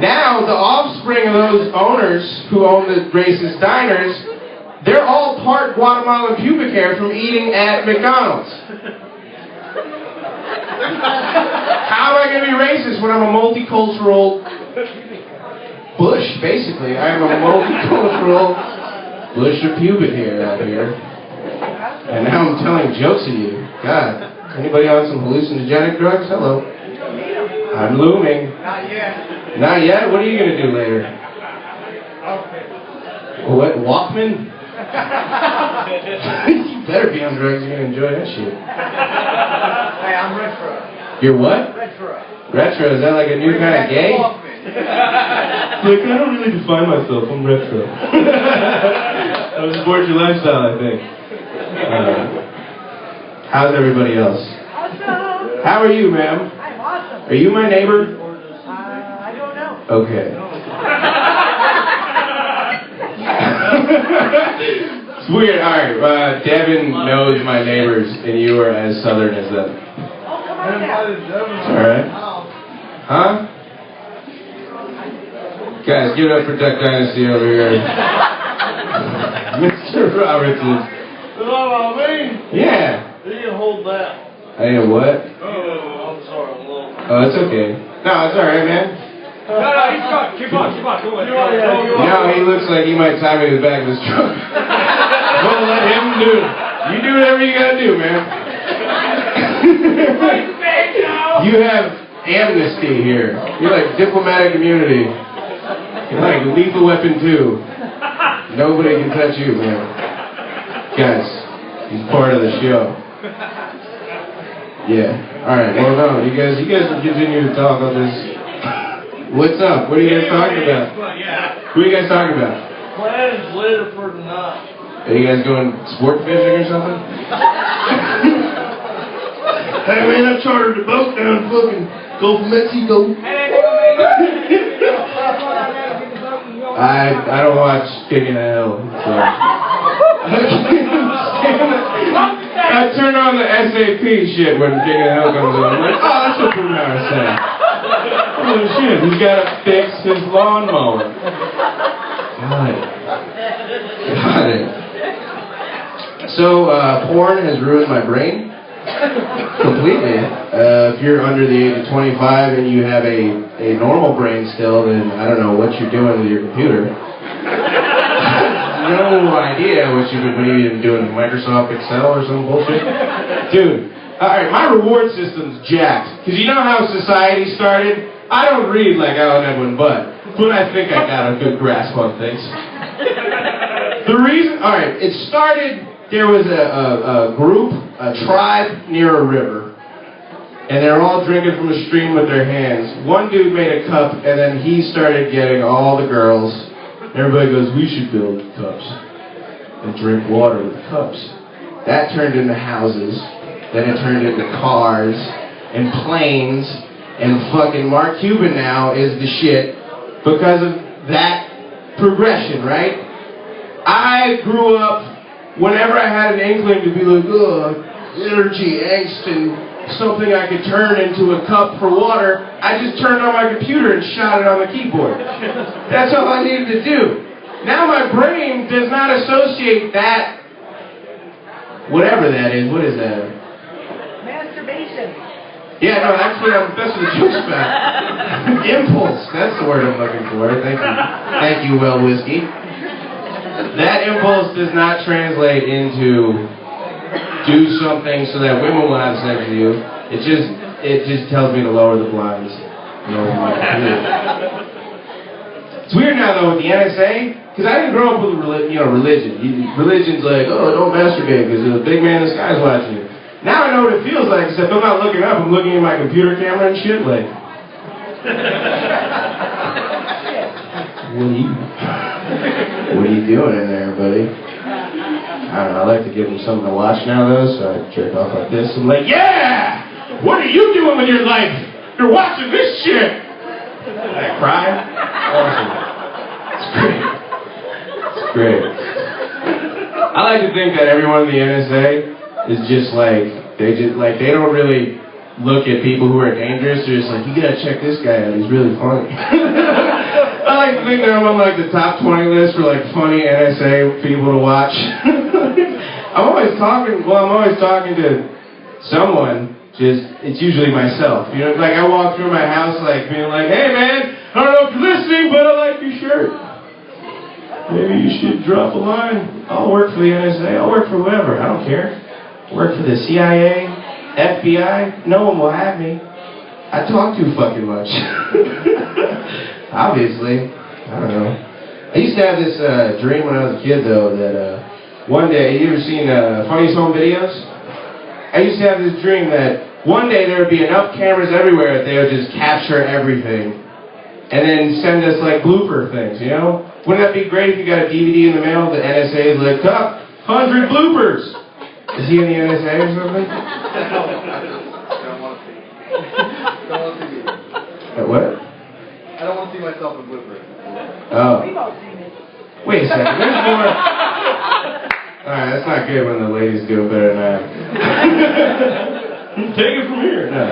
Now, the offspring of those owners who own the racist diners, they're all part Guatemalan pubic hair from eating at McDonald's. How am I going to be racist when I'm a multicultural bush, basically? I'm a multicultural bush of pubic hair out here. And now I'm telling jokes at you. God. Anybody on some hallucinogenic drugs? Hello. I'm looming. Not yet. Not yet? What are you going to do later? What? Walkman? You better be on drugs. You're going to enjoy that shit. Hey, I'm retro. You're what? Retro. Retro? Is that like a new kind of gay? Like, I don't really define myself. I'm retro. I support your lifestyle, I think. How's everybody else? Awesome. How are you, ma'am? I'm awesome. Are you my neighbor? I don't know. Okay. It's weird. Alright, Devin knows my neighbors, and you are as southern as them. Oh, come on now. Alright. Huh? Guys, give it up for Duck Dynasty over here. Mr. Robertson. Hello, me? Yeah. You can hold that. I am what? Oh, I'm sorry. Oh, it's okay. No, it's alright, man. No, he's got. Keep on. Go ahead. You know, he looks like he might tie me to the back of his truck. Don't let him do it. You do whatever you gotta do, man. You have amnesty here. You're like diplomatic immunity. You're like lethal weapon 2. Nobody can touch you, man. Guys, he's part of the show. Yeah. Alright, well no, you guys can continue to talk on this. What's up? What are you guys talking about? Yeah. Who are you guys talking about? Plans later for tonight. Are you guys going sport fishing or something? Hey man, I chartered a boat down fucking Gulf of Mexico. I don't watch King of Hell, so I turn on the SAP shit when King of Hell comes on. I'm like, oh, that's what Bruno was saying. Oh shit, he's gotta fix his lawnmower. Got it. So, porn has ruined my brain completely. If you're under the age of 25 and you have a normal brain still, then I don't know what you're doing with your computer. No idea what you've been maybe doing with Microsoft Excel or some bullshit. Dude, alright, my reward system's jacked. Because you know how society started? I don't read like Alan Edwin but I think I got a good grasp on things. The reason, alright, it started, there was a group, a tribe near a river, and they're all drinking from a stream with their hands. One dude made a cup, and then he started getting all the girls. Everybody goes, we should build cups and drink water with cups. That turned into houses, then it turned into cars and planes, and fucking Mark Cuban now is the shit because of that progression, right? I grew up, whenever I had an inkling to be like, energy, angst, and something I could turn into a cup for water, I just turned on my computer and shot it on the keyboard. That's all I needed to do. Now my brain does not associate that, whatever that is. What is that? Masturbation. Yeah, no, that's what that's what the joke's about. Impulse. That's the word I'm looking for. Thank you. Thank you, Well Whiskey. That impulse does not translate into do something so that women will have sex with you. It just tells me to lower the blinds. Lower my computer. It's weird now though with the NSA, because I didn't grow up with religion. Religion's like, oh, don't masturbate because the big man in the sky's watching you. Now I know what it feels like, except I'm not looking up, I'm looking at my computer camera and shit like, what are you doing in there, buddy? I don't know, I like to give them something to watch now though, so I jerk off like this. I'm like, yeah! What are you doing with your life? You're watching this shit! I cry. Awesome. It's great. It's great. I like to think that everyone in the NSA is just like, they don't really look at people who are dangerous. They're just like, you gotta check this guy out, he's really funny. I like to think that I'm on like the top 20 list for like funny NSA people to watch. I'm always talking to someone, it's usually myself. You know, like I walk through my house like being like, hey man, I don't know if you're listening, but I like your shirt. Maybe you should drop a line. I'll work for the NSA, I'll work for whoever, I don't care. Work for the CIA, FBI, no one will have me. I talk too fucking much. Obviously. I don't know. I used to have this dream when I was a kid, though, that one day, you ever seen Funniest Home Videos? I used to have this dream that one day there would be enough cameras everywhere that they would just capture everything and then send us, like, blooper things, you know? Wouldn't that be great if you got a DVD in the mail, the NSA is like, top 100 bloopers! Is he in the NSA or something? What? I don't want to see myself in bloopers. Oh. Wait a second. There's more. Alright, that's not good when the ladies do it better than that. Take it from here. No.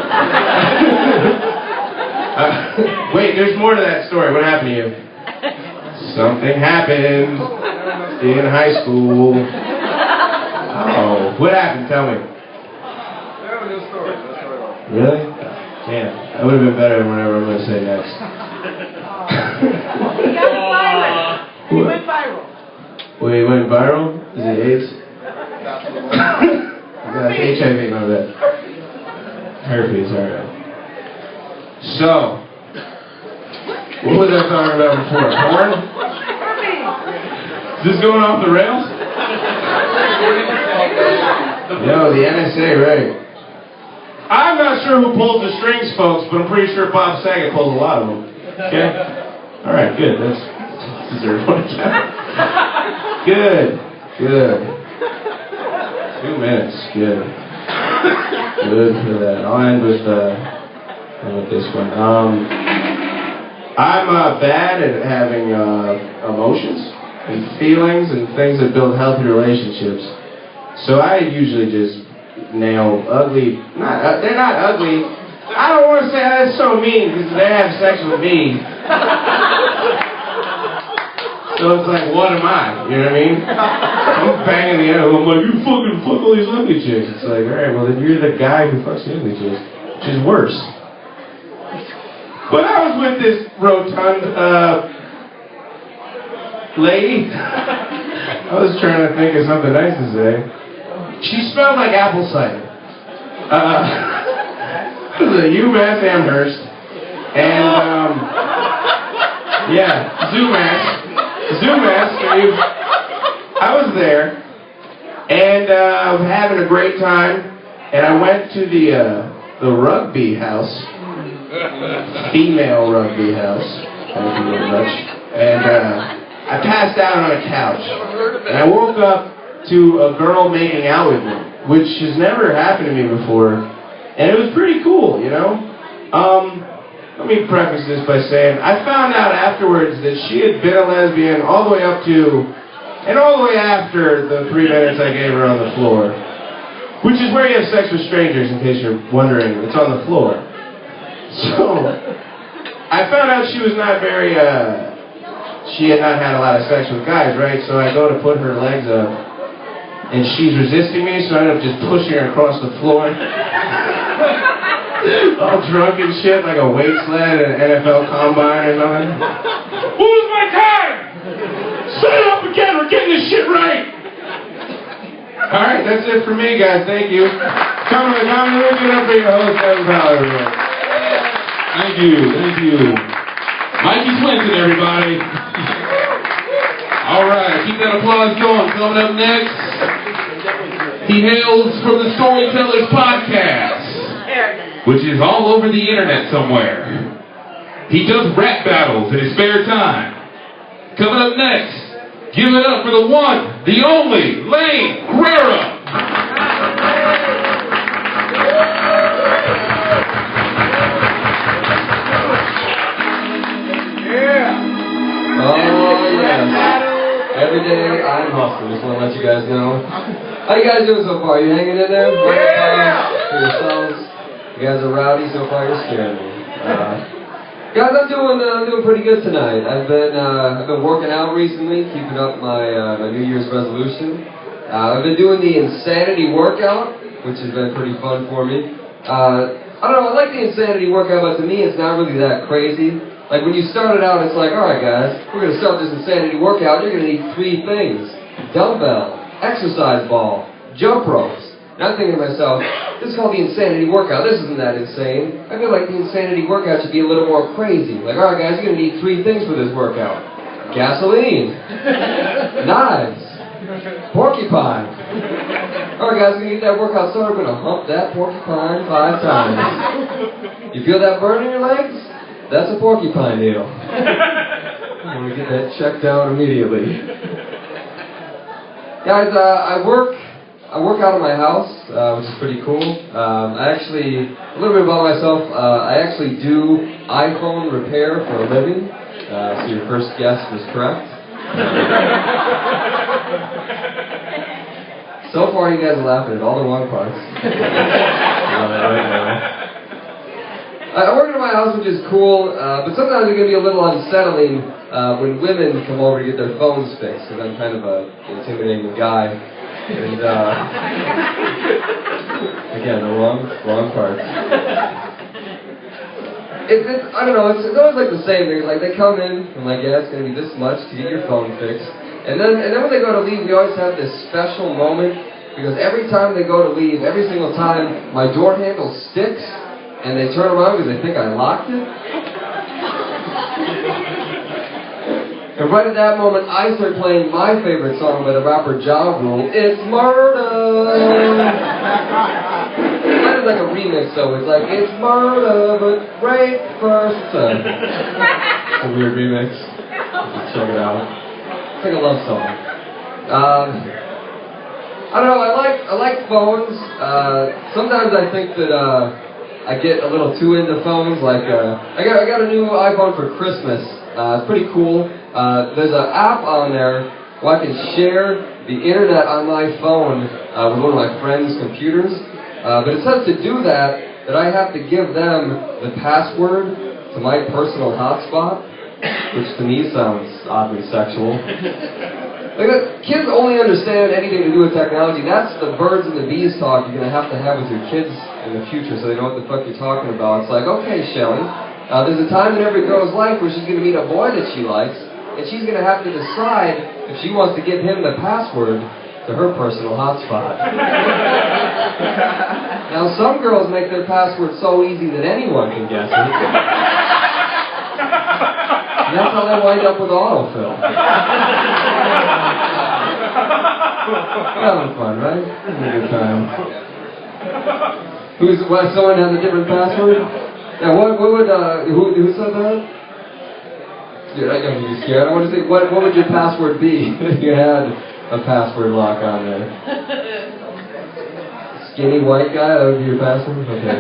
Wait, there's more to that story. What happened to you? Something happened in high school. Oh, what happened? Tell me. No story. No story at all. Really? Damn, that would have been better than whatever I'm going to say next. You got it viral. You went viral. Wait, you went viral? Is it AIDS? That's HIV, my bad. Herpes, alright. So, what was I talking about before? Porn? Is this going off the rails? Yo, the NSA, right. I'm not sure who pulls the strings, folks, but I'm pretty sure Bob Saget pulls a lot of them. Okay? All right, good. That's deserved one count. Good. 2 minutes. Good. Good for that. I'll end with this one. I'm bad at having emotions and feelings and things that build healthy relationships. So I usually just nail ugly. They're not ugly. I don't want to say that's so mean because they have sex with me. So it's like, what am I? You know what I mean? I'm banging the air. I'm like, you fucking fuck all these ugly chicks. It's like, all right, well then you're the guy who fucks the ugly chicks, which is worse. But I was with this rotund lady. I was trying to think of something nice to say. She smelled like apple cider. It was a UMass Amherst. And, yeah, Zoomass. I was there. And I was having a great time. And I went to the rugby house. Female rugby house. Thank you very much. And I passed out on a couch. And I woke up to a girl making out with me, which has never happened to me before. And it was pretty cool, you know? Let me preface this by saying, I found out afterwards that she had been a lesbian all the way up to, and all the way after the 3 minutes I gave her on the floor. Which is where you have sex with strangers, in case you're wondering. It's on the floor. So, I found out she was not very, she had not had a lot of sex with guys, right? So I go to put her legs up, and she's resisting me, so I end up just pushing her across the floor. All drunk and shit, like a weight sled at an NFL combine or something. Who's my time? Set it up again, we're getting this shit right! Alright, that's it for me, guys. Thank you. Come on, let's get up for your host, Devin Powell, everyone. Thank you. Mikey Swenson, everybody. All right, keep that applause going. Coming up next, he hails from the Storytellers Podcast, which is all over the internet somewhere. He does rap battles in his spare time. Coming up next, give it up for the one, the only, Lane Krarup. Oh, yes. Every day I'm hustling. Just want to let you guys know. How you guys doing so far? You hanging in there? Yeah! For yourselves. You guys are rowdy so far. You're scaring me. Guys, I'm doing pretty good tonight. I've been working out recently, keeping up my New Year's resolution. I've been doing the insanity workout, which has been pretty fun for me. I don't know. I like the insanity workout, but to me, it's not really that crazy. Like, when you start it out, it's like, alright guys, we're going to start this insanity workout. You're going to need 3 things. Dumbbell, exercise ball, jump ropes. And I'm thinking to myself, this is called the insanity workout. This isn't that insane. I feel like the insanity workout should be a little more crazy. Like, alright guys, you're going to need 3 things for this workout. Gasoline. Knives. Porcupine. Alright guys, we're going to get that workout started. We're going to hump that porcupine 5 times. You feel that burn in your legs? That's a porcupine needle. I'm going to get that checked out immediately. Guys, I work out of my house, which is pretty cool. A little bit about myself, I actually do iPhone repair for a living. So your first guess was correct. So far you guys are laughing at all the wrong parts. I work in my house, which is cool, but sometimes it can be a little unsettling when women come over to get their phones fixed, because I'm kind of an intimidating guy. And, again, the wrong parts. I don't know, it's always like the same thing. Like, they come in, and like, yeah, it's going to be this much to get your phone fixed. And then when they go to leave, we always have this special moment, because every time they go to leave, every single time, my door handle sticks, and they turn around because they think I locked it. And right at that moment, I start playing my favorite song by the rapper Ja Rule, It's Murder! Right at like a remix, though. It's like, it's murder, but rape first. It's a weird remix. Check it out. It's like a love song. I don't know, I like phones. Sometimes I think that I get a little too into phones. Like, I got a new iPhone for Christmas. It's pretty cool. There's an app on there where I can share the internet on my phone with one of my friends' computers. But it says to do that I have to give them the password to my personal hotspot, which to me sounds oddly sexual. Like, kids only understand anything to do with technology. That's the birds and the bees talk you're going to have with your kids in the future so they know what the fuck you're talking about. It's like, okay, Shelly, there's a time in every girl's life where she's going to meet a boy that she likes, and she's going to have to decide if she wants to give him the password to her personal hotspot. Now, some girls make their password so easy that anyone can guess it. And that's how they wind up with autofill. Having fun, right? Having a good time. Someone has a different password? Yeah, what would, who said that? Dude, I got me scared. I want to say, what would your password be if you had a password lock on there? Skinny white guy, that would be your password? Okay.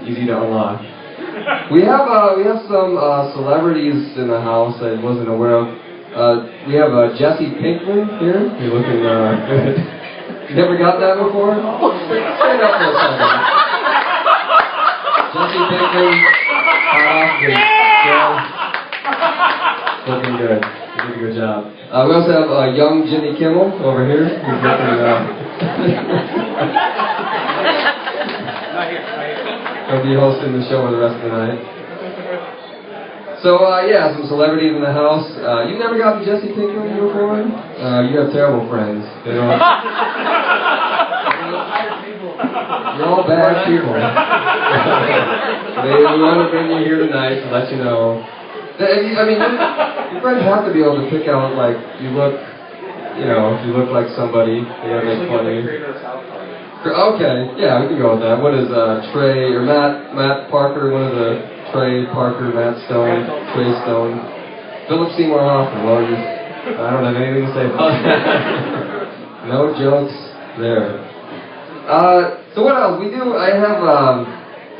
Easy to unlock. We have some celebrities in the house I wasn't aware of. We have Jesse Pinkman here. You're looking good. You never got that before? Stand up for a second. Jesse Pinkman, looking good. You did a good job. We also have young Jimmy Kimmel over here. He's looking He'll be hosting the show for the rest of the night. So, yeah, some celebrities in the house. You've never gotten Jesse Pinkman before? You have terrible friends. You know? You're all bad people. We want to bring you here tonight to let you know. I mean, your friends have to be able to pick out, like, you look like somebody. They gotta make fun of you. Okay, yeah, we can go with that. What is Trey or Matt Parker? One of the Trey Parker, Matt Stone, Trey Stone, Philip Seymour Hoffman. Well, I don't have anything to say about that. No jokes there. So what else? I have I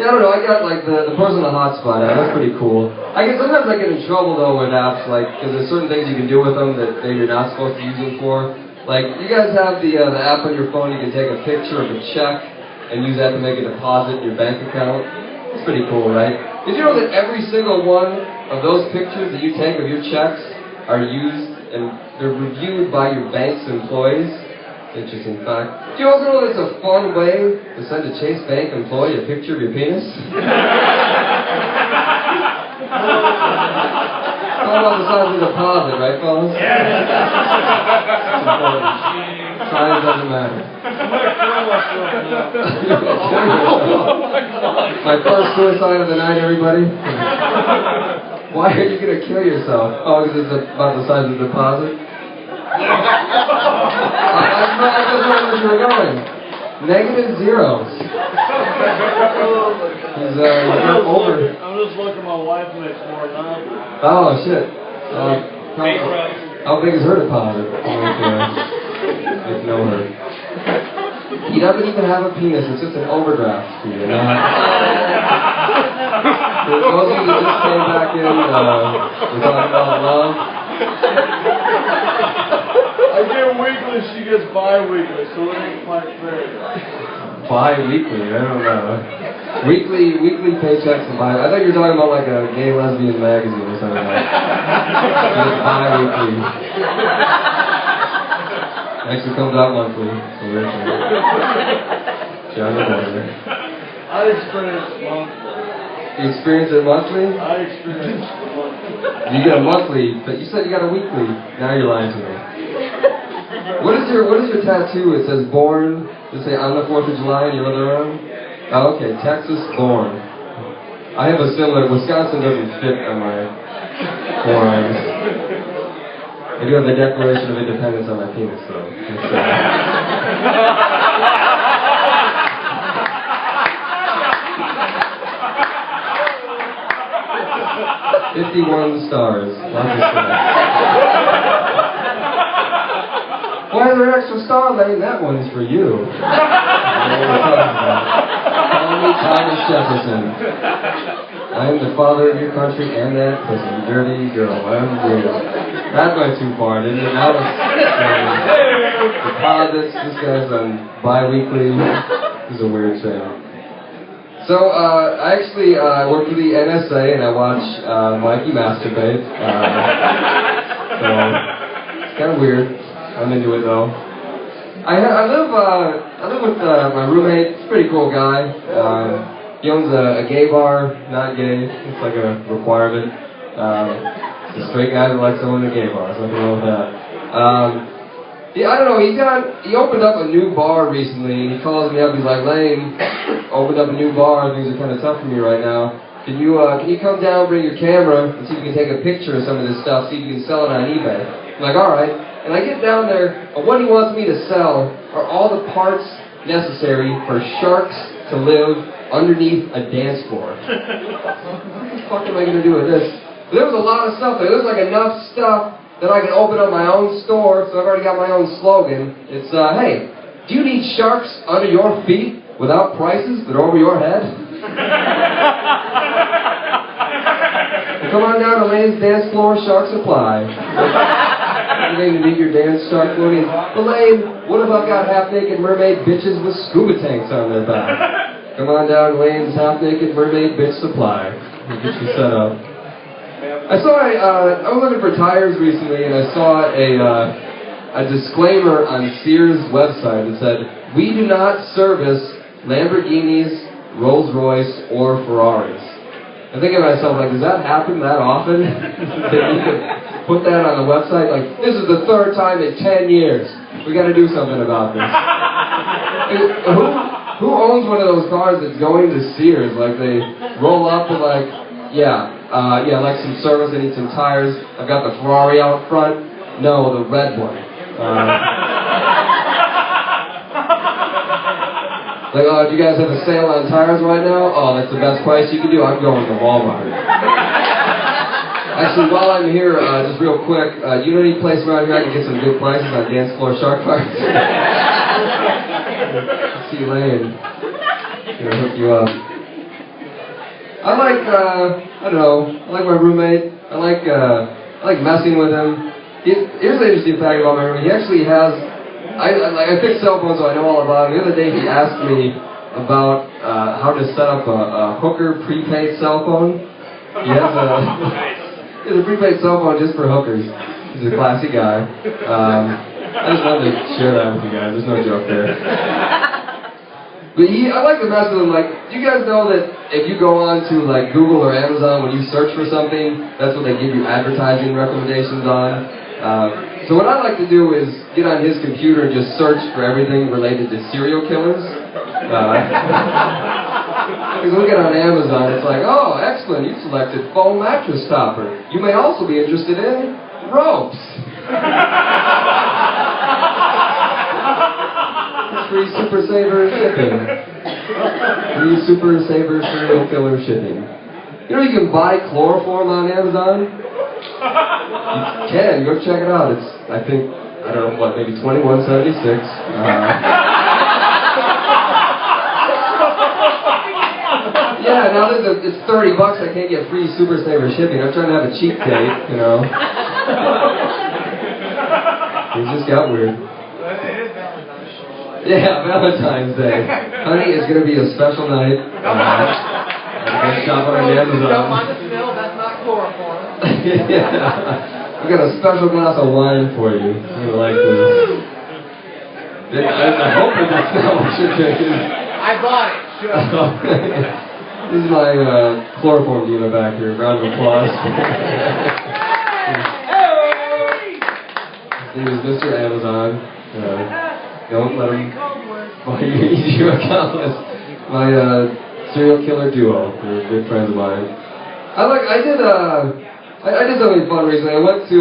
don't know. I got like the personal hotspot app. That's pretty cool. Sometimes I get in trouble though with apps, like because there's certain things you can do with them that maybe you're not supposed to use them for. Like, you guys have the app on your phone, you can take a picture of a check and use that to make a deposit in your bank account. It's pretty cool, right? Did you know that every single one of those pictures that you take of your checks are used and they're reviewed by your bank's employees? Interesting fact. Do you also know that it's a fun way to send a Chase Bank employee a picture of your penis? Talk about the size of the deposit, right, fellas? Size doesn't matter. My first suicide of the night, everybody. Why are you going to kill yourself? Oh, because it's about the size of the deposit? I just where you were going. Negative zeros. He's over. I'm just looking my wife makes more than I do. Oh, shit. How big is her deposit? Like, know her. He doesn't even have a penis. It's just an overdraft for you. For those of you that just came back in, we're talking about love. I get weekly, she gets bi-weekly, so it ain't quite fair. Bi-weekly? I don't know. Weekly paychecks and I thought you were talking about like a gay lesbian magazine or something like that. Bi-weekly. Actually comes out monthly. So we're John the Boiler. I experience monthly. You experience it monthly? I experience it monthly. You get a monthly, but you said you got a weekly. Now you're lying to me. What is your tattoo? It says born. Does it say on the 4th of July and your other arm? Oh, okay, Texas born. I have a similar. Wisconsin doesn't fit on my forearms. I do have the Declaration of Independence on my penis, though. 51 stars. Lots of stars. Why are there extra stars? I mean, that one's for you. Call me Thomas Jefferson. I am the father of your country and that pussy, dirty girl. I'm good. That went too far, didn't it? That was deposits. This guy's on bi-weekly. This is a weird thing. So, I actually work for the NSA and I watch Mikey masturbate. So, it's kind of weird. I'm into it though. I live with my roommate. He's a pretty cool guy. He owns a gay bar. Not gay. It's like a requirement. It's a straight guy that likes to own a gay bar. So nothing wrong with that. Yeah, I don't know. He opened up a new bar recently. He calls me up. He's like, Lane, opened up a new bar. Things are kind of tough for me right now. Can you come down, bring your camera, and see if you can take a picture of some of this stuff, see if you can sell it on eBay? I'm like, all right. And I get down there, and what he wants me to sell are all the parts necessary for sharks to live underneath a dance floor. What the fuck am I going to do with this? But there was a lot of stuff there. There was like enough stuff that I can open up my own store, so I've already got my own slogan. It's, hey, do you need sharks under your feet without prices that are over your head? Come on down to Lane's Dance Floor Shark Supply. Anything to meet your dance shark floating. But Lane, what if I've got half-naked mermaid bitches with scuba tanks on their back? Come on down to Lane's half-naked mermaid bitch supply. We'll get you set up. I was looking for tires recently, and I saw a disclaimer on Sears' website that said, "We do not service Lamborghinis, Rolls-Royce, or Ferraris." I'm thinking to myself, like, does that happen that often? That you could put that on the website? Like, this is the third time in 10 years. We got to do something about this. Who owns one of those cars that's going to Sears? Like, they roll up and like, yeah, I'd like some service. I need some tires. I've got the Ferrari out front. No, the red one. Like, oh, do you guys have a sale on tires right now? Oh, that's the best price you can do. I'm going to Walmart. Actually, while I'm here, just real quick, do you know any place around here I can get some good prices on dance floor shark parts? See Lane. Gonna hook you up. I like my roommate. I like messing with him. Here's an interesting fact about my roommate. He actually has. I fix cell phones, so I know all about it. The other day he asked me about how to set up a hooker prepaid cell phone. He has a prepaid cell phone just for hookers. He's a classy guy. I just wanted to share that with you guys. There's no joke there. But I like to mess with him. Like, do you guys know that if you go on to like Google or Amazon, when you search for something, that's what they give you advertising recommendations on? So what I like to do is get on his computer and just search for everything related to serial killers. Because we get on Amazon, it's like, oh, excellent, you selected foam mattress topper. You may also be interested in ropes. Free Super Saver shipping. Free Super Saver serial killer shipping. You know you can buy chloroform on Amazon? You can, go check it out. It's, I don't know, maybe $21.76. Yeah, now that it's $30, I can't get free Super Saver shipping. I'm trying to have a cheap date, you know. Things just got weird. Yeah, Valentine's Day. Honey, it's going to be a special night. Shop on Amazon. Don't mind the smell, that's not chloroform. Yeah. I've got a special glass of wine for you. You're gonna like this. I hope that's not what you're drinking. I bought it. Sure. This is my chloroform dealer back here. Round of applause. His name is Mr. Amazon. Don't let him buy your account. My serial killer duo. They're good friends of mine. I did something fun recently. I went to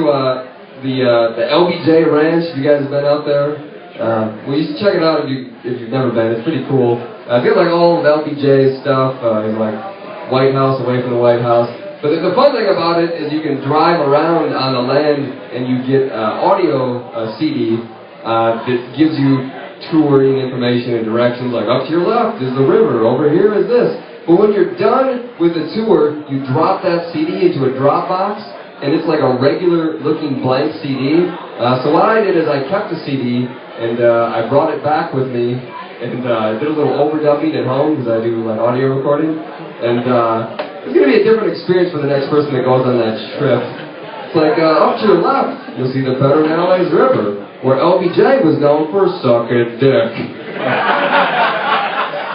the LBJ Ranch. You guys have been out there? Well, you should check it out if you've never been. It's pretty cool. I feel like all of LBJ's stuff is like White House, away from the White House. But the fun thing about it is you can drive around on the land and you get audio CD that gives you touring information and directions, like up to your left is the river, over here is this. But when you're done with the tour, you drop that CD into a drop box, and it's like a regular looking blank CD. So what I did is I kept the CD, and I brought it back with me, and did a little overdubbing at home, because I do like audio recording. And it's going to be a different experience for the next person that goes on that trip. It's like, up to your left, you'll see the Pedernales River, where LBJ was known for sucking dick.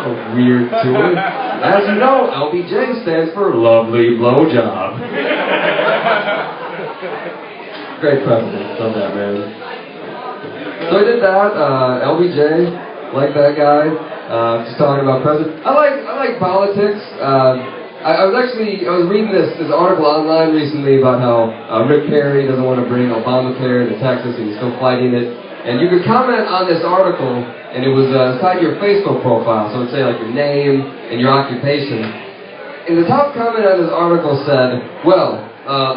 A weird tour. As you know, LBJ stands for lovely blowjob. Great president. Love that, man. So I did that. LBJ, like that guy. Just talking about president. I like politics. I was reading this article online recently about how Rick Perry doesn't want to bring Obamacare to Texas and he's still fighting it. And you could comment on this article, and it was tied to your Facebook profile, so it would say like your name and your occupation. And the top comment on this article said, well,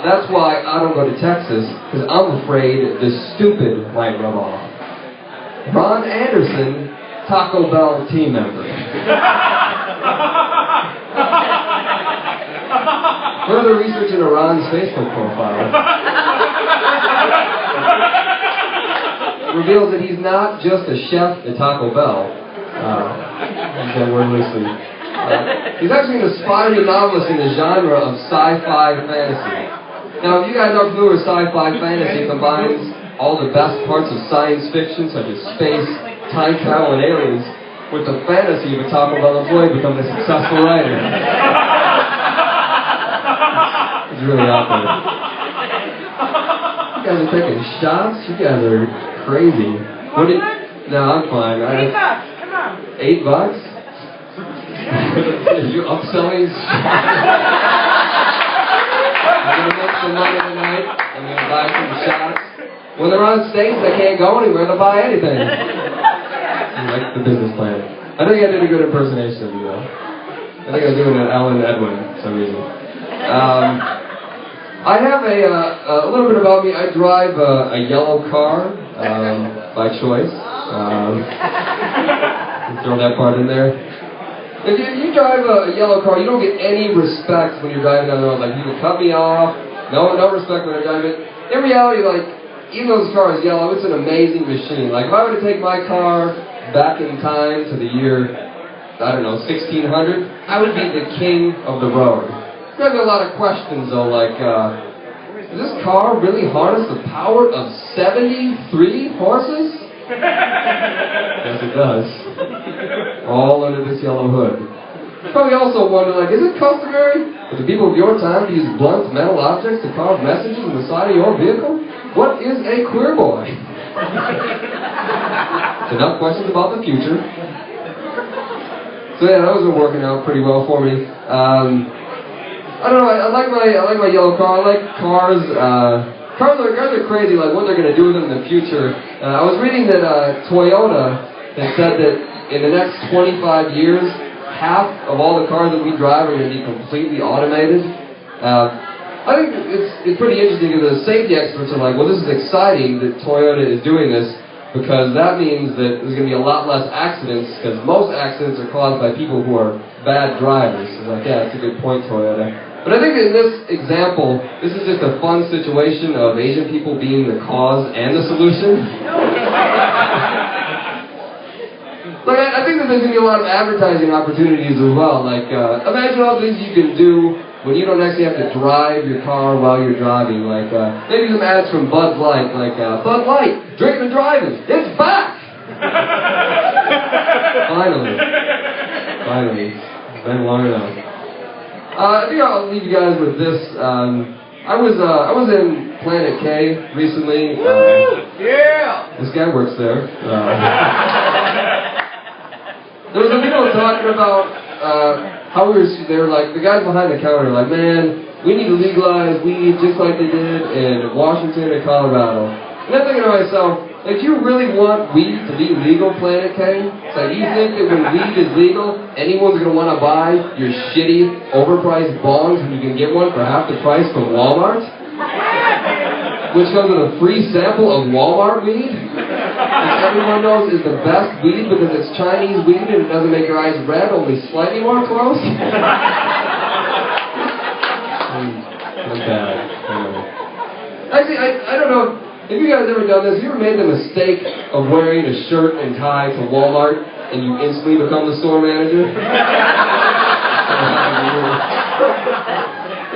that's why I don't go to Texas, because I'm afraid the stupid might rub off. Ron Anderson, Taco Bell team member. Further research into Ron's Facebook profile reveals that he's not just a chef at Taco Bell. He's actually an aspiring novelist in the genre of sci-fi fantasy. Now, if you guys aren't familiar with sci-fi fantasy, it combines all the best parts of science fiction, such as space, time travel, and aliens, with the fantasy of a Taco Bell employee becoming a successful writer. It's really out there. You guys are taking shots? You guys are crazy. What did... No, I'm fine. $8? Come on. $8? You're upselling? I'm going to make some money tonight. I'm going to buy some shots. When they're on stage, they can't go anywhere to buy anything. I like the business plan. I think I did a good impersonation of you, though. I think I was doing an Ellen Edwin for some reason. I have a little bit about me. I drive a yellow car by choice. Throw that part in there. If you drive a yellow car, you don't get any respect when you're driving down the road. Like, people cut me off. No respect when I drive it. In reality, like, even though this car is yellow, it's an amazing machine. Like, if I were to take my car back in time to the year, I don't know, 1600, I would be the king of the road. There's a lot of questions, though, like, does this car really harness the power of 73 horses? Yes, it does. All under this yellow hood. You probably also wonder, like, is it customary for the people of your time to use blunt metal objects to carve messages on the side of your vehicle? What is a queer boy? Enough questions about the future. So yeah, that was working out pretty well for me. I don't know. I like my yellow car. I like cars. Cars are crazy. Like what they're going to do with them in the future. I was reading that Toyota has said that in the next 25 years, half of all the cars that we drive are going to be completely automated. I think it's pretty interesting because the safety experts are like, well, this is exciting that Toyota is doing this because that means that there's going to be a lot less accidents because most accidents are caused by people who are bad drivers. So like, yeah, that's a good point, Toyota. But I think in this example, this is just a fun situation of Asian people being the cause and the solution. Like, I think that there's going to be a lot of advertising opportunities as well. Like, imagine all the things you can do when you don't actually have to drive your car while you're driving. Like, maybe some ads from Bud Light. Like, Bud Light, drinking and driving, it's back! Finally. It's been long enough. I think I'll leave you guys with this. I was in Planet K recently. Yeah! This guy works there. There was some people talking about how they were like, the guys behind the counter were like, man, we need to legalize weed just like they did in Washington and Colorado. And I'm thinking to myself, like, do you really want weed to be legal, Planet K? It's like, you think that when weed is legal, anyone's going to want to buy your shitty, overpriced bongs when you can get one for half the price from Walmart? Which comes with a free sample of Walmart weed? Which everyone knows is the best weed because it's Chinese weed and it doesn't make your eyes red, only slightly more close. I'm bad. Actually, I don't know. Have you guys ever done this? You ever made the mistake of wearing a shirt and tie to Walmart and you instantly become the store manager?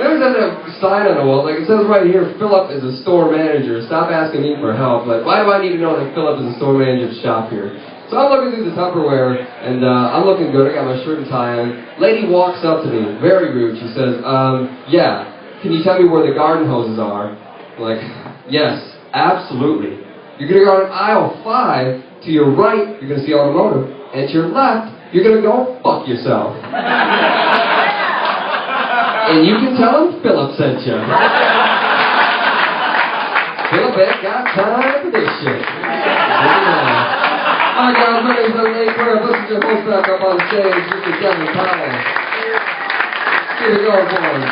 There's a sign on the wall, like it says right here, Philip is a store manager. Stop asking me for help. Like, why do I need to know that Philip is a store manager to shop here? So I'm looking through the Tupperware, and I'm looking good. I got my shirt and tie on. Lady walks up to me, very rude. She says, yeah, can you tell me where the garden hoses are? I'm like, yes, absolutely. You're going to go on aisle 5. To your right, you're going to see automotive. And to your left, you're going to go fuck yourself. And you can tell him Philip sent you. Philip ain't got time for this shit. Alright guys, my name's LeTroy. Let's get your host back up on stage. Mr. Devin Powell. Here we go, boys.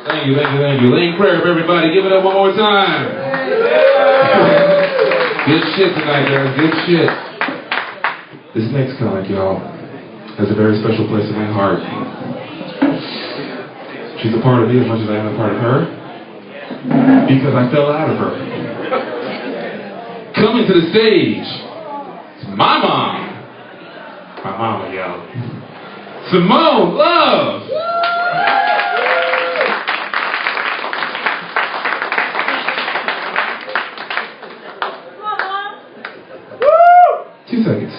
Thank you. Krarup, everybody. Give it up one more time. Good shit tonight, guys. Good shit. This next comic, y'all, has a very special place in my heart. She's a part of me as much as I am a part of her, because I fell out of her. Coming to the stage, it's my mom. My mama, y'all. Simone Love. 2 seconds.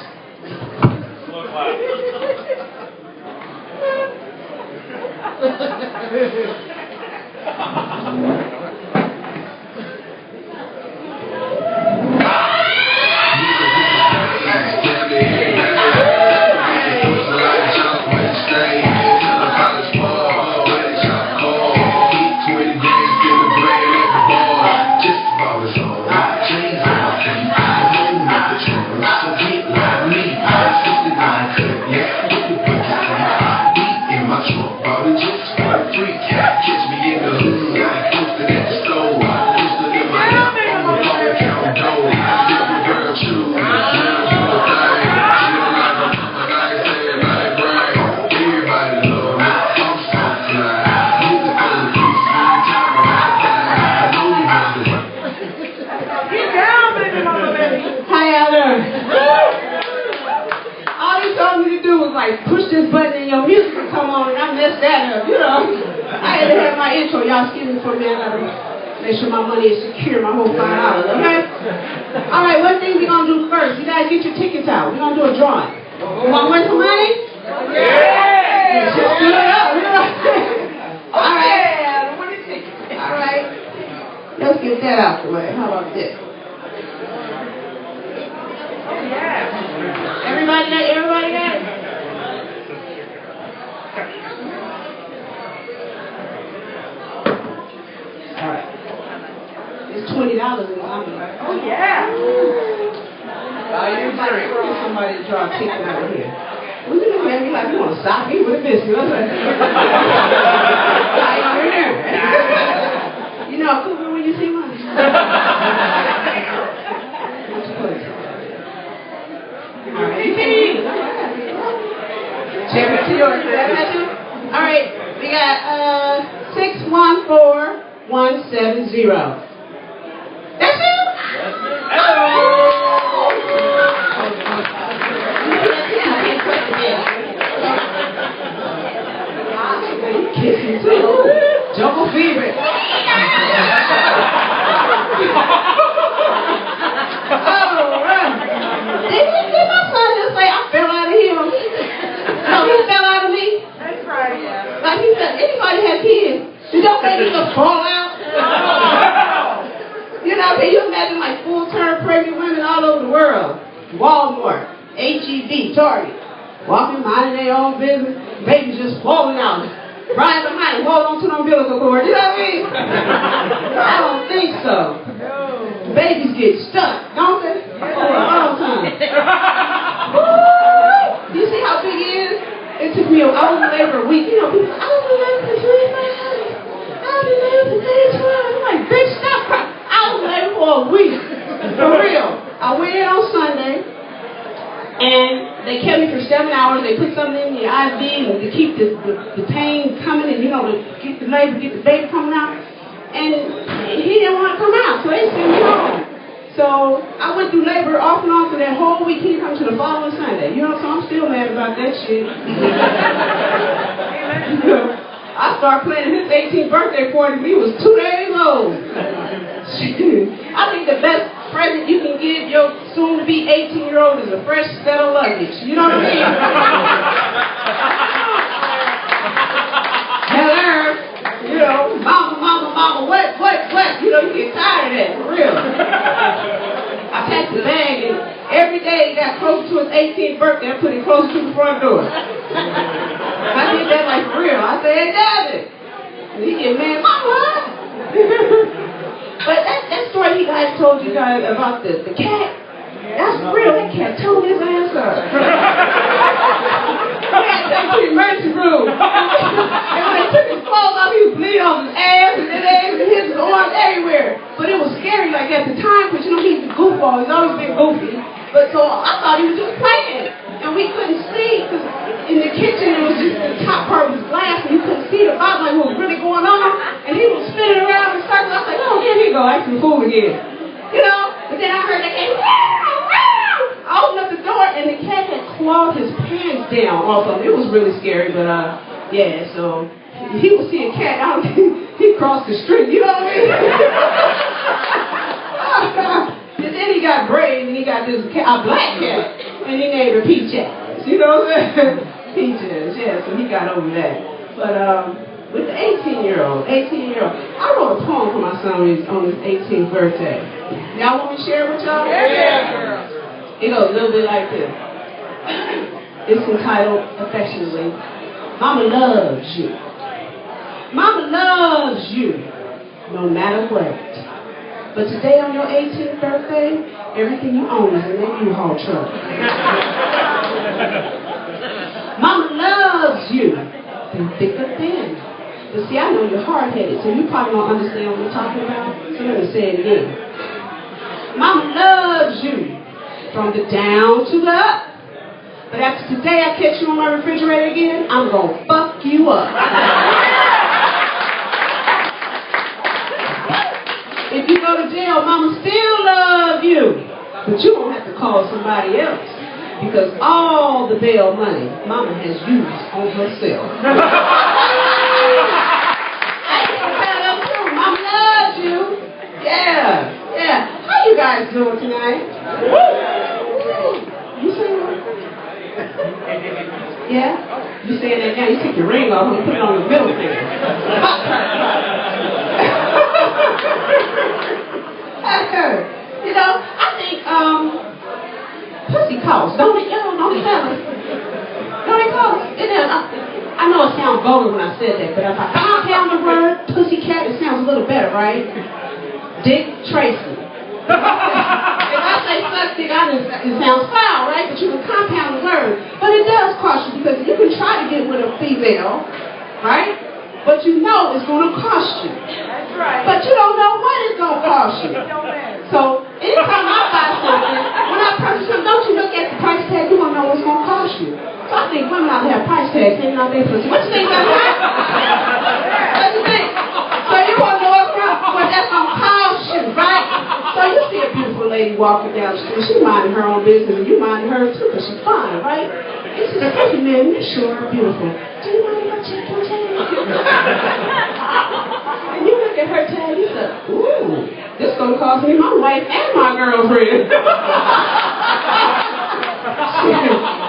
Push this button and your music will come on and I messed that up, you know. I had to have my intro. Y'all excuse me for a minute. I gotta make sure my money is secure, my whole $5, okay? Alright, one thing we're gonna do first. You guys get your tickets out. We're gonna do a drawing. You wanna win some money? Yeah! Just do it up, you know. Alright. Alright. Let's get that out the way. How about this? Everybody got it? Alright. It's $20 in the envelope. Oh, yeah. Somebody to draw a ticket over here. Well, you look at me like you want to stop me with a biscuit. I'm like, over there. You know, cougar when you see one. Alright, we got 614170. That's you? Kissing too. Jungle fever. Anybody have kids? You don't make them just fall out. You know, can you imagine like full-term pregnant women all over the world? Walmart, H-E-B, Target, walking, minding their own business, babies just falling out. Ride behind and hold on to the umbilical cord. You know what I mean? I don't think so. Babies get stuck, don't they? For a long time. Woo! You see how big he is? It took me, I was in labor a week. You know, people say, I was in labor for 3 months. I was in labor for 3 months. I'm like, bitch, stop crying. I was in labor for a week. For real. I went in on Sunday, and they kept me for 7 hours. They put something in the IV and to keep the pain coming and, you know, to get the labor, get the baby coming out. And he didn't want to come out, so they sent me home. So I went through labor off and on for that whole week. He didn't come to the following Sunday. You know, so I'm still mad about that shit. I started planning his 18th birthday party when he was 2 days old. I think the best present you can give your soon-to-be 18-year-old is a fresh set of luggage. You know what I mean? Hello. You know, mama, what? You know, you get tired of that, for real. I packed the bag, and every day he got closer to his 18th birthday, I put it closer to the front door. I did that like for real. I said, hey, David. And he get mad, Mama. But that story you guys told you guys about the cat, that's real. That cat tore his ass up. We had to take him to the emergency room. And when they took his clothes off, he was bleeding on his ass and his legs and his arms everywhere. But it was scary like at the time, because you know he's a goofball. He's always been goofy. But so I thought he was just playing. And we couldn't see, because in the kitchen it was just the top part was glass and you couldn't see the bottom, like what was really going on. And he was spinning around in circles. I was like, oh, here he go, acting a fool again. You know? But then I heard the cat, I opened up the door and the cat had clawed his pants down off of him. It was really scary, but yeah, so he would see a cat out, he'd cross the street, you know what I mean? And then he got brave and he got this cat, a black cat, and he named her Peaches. You know what I'm saying? Peaches, yeah, so he got over that. But with the 18-year-old, I wrote a poem for my son on his 18th birthday. Y'all want me to share it with y'all? Yeah, girl. It goes a little bit like this. It's entitled, affectionately, Mama loves you. Mama loves you, no matter what. But today on your 18th birthday, everything you own is in that U-Haul truck. Mama loves you, through thick or thin. But see, I know you're hard-headed, so you probably don't understand what we're talking about. So let me say it again. Mama loves you, from the down to the up. But after today I catch you on my refrigerator again, I'm going to fuck you up. If you go to jail, Mama still love you. But you don't have to call somebody else. Because all the bail money Mama has used on herself. I can tell them too. Mama loves you. Yeah. How you guys doing tonight? You saying what? Yeah? You saying that now? You took your ring off and put it on your middle finger. You know, I think pussy costs, don't it? Don't it, fellas? Don't it cost? I know it sounds vulgar when I said that, but if I compound the word pussycat, it sounds a little better, right? Dick Tracy. If I say suck dick, it sounds foul, right? But you can compound the word. But it does cost you, because you can try to get with a female, right? But you know it's going to cost you. That's right. But you don't know what it's going to cost you. So anytime I buy something, when I purchase something, don't you look at the price tag, you want to know what it's going to cost you. So I think women out there have price tags hanging out there. What you think about that? What you think? So you want to know what that's going to cost you, right? So you see a beautiful lady walking down the street, she's minding her own business, and you minding hers too, because she's fine, right? And she says, hey man, you sure are beautiful. Do you mind if I check your tag? And you look at her tag, you say, ooh, this is going to cost me my wife and my girlfriend.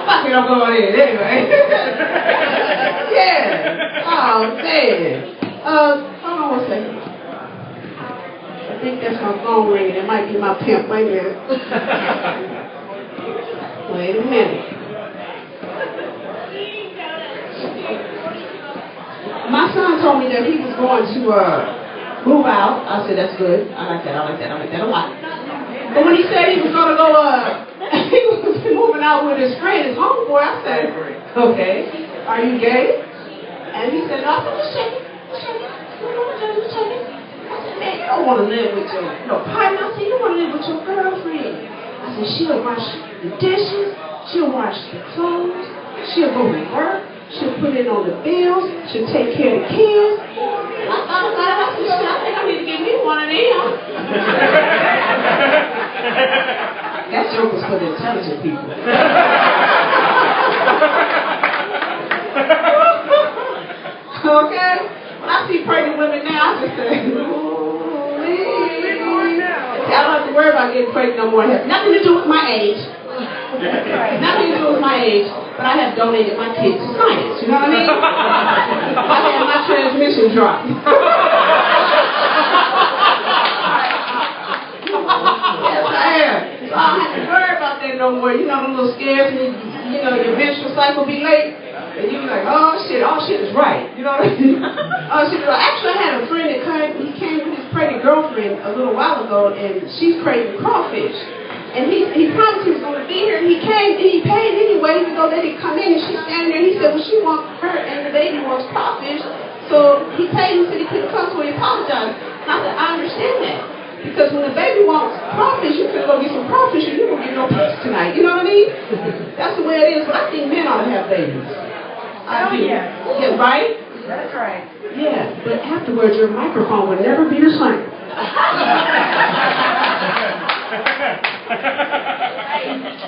Fuck it, I'm going in anyway. Yeah. Oh, man. Hold on one second. I think that's my phone ringing. It might be my pimp. Wait a minute. Wait told me that he was going to move out. I said, that's good. I like that a lot. But when he said he was going to go, he was moving out with his friend, his homeboy, I said, okay, are you gay? And he said, no. I said, just check it. Just check it. I said, man, you don't want to live with your partner. I said, you want to live with your girlfriend. I said, she'll wash the dishes. She'll wash the clothes. She'll go to work. She'll put it on the bills. She'll take care of the kids. I thought about it. I said, shit, I think I need to get me one of them. That joke was for the intelligent people. Okay? When I see pregnant women now, I just say, ooh, I don't have to worry about getting pregnant no more. It has nothing to do with my age. Nothing to do with my age, but I have donated my kids to science. You know what I mean? I had my transmission dropped. Yes, I am. So I don't have to worry about that no more. You know, the little scares me. You know, your menstrual cycle be late. And you be like, all shit is right. You know what I mean? Oh, shit is right. Actually, I had a friend that came with his pregnant girlfriend a little while ago, and she's craving crawfish. And he promised he was going to be here, and he came, and he paid anyway, even though they didn't come in, and she's standing there, and he said, well, she wants her, and the baby wants crawfish, so he paid and said he couldn't come, so he apologized. And I said, I understand that, because when the baby wants crawfish, you can go get some crawfish, and you won't get no peace tonight, you know what I mean? That's the way it is, but I think men ought to have babies. I do. Yeah, right? That's right. Yeah, but afterwards, your microphone would never be the same.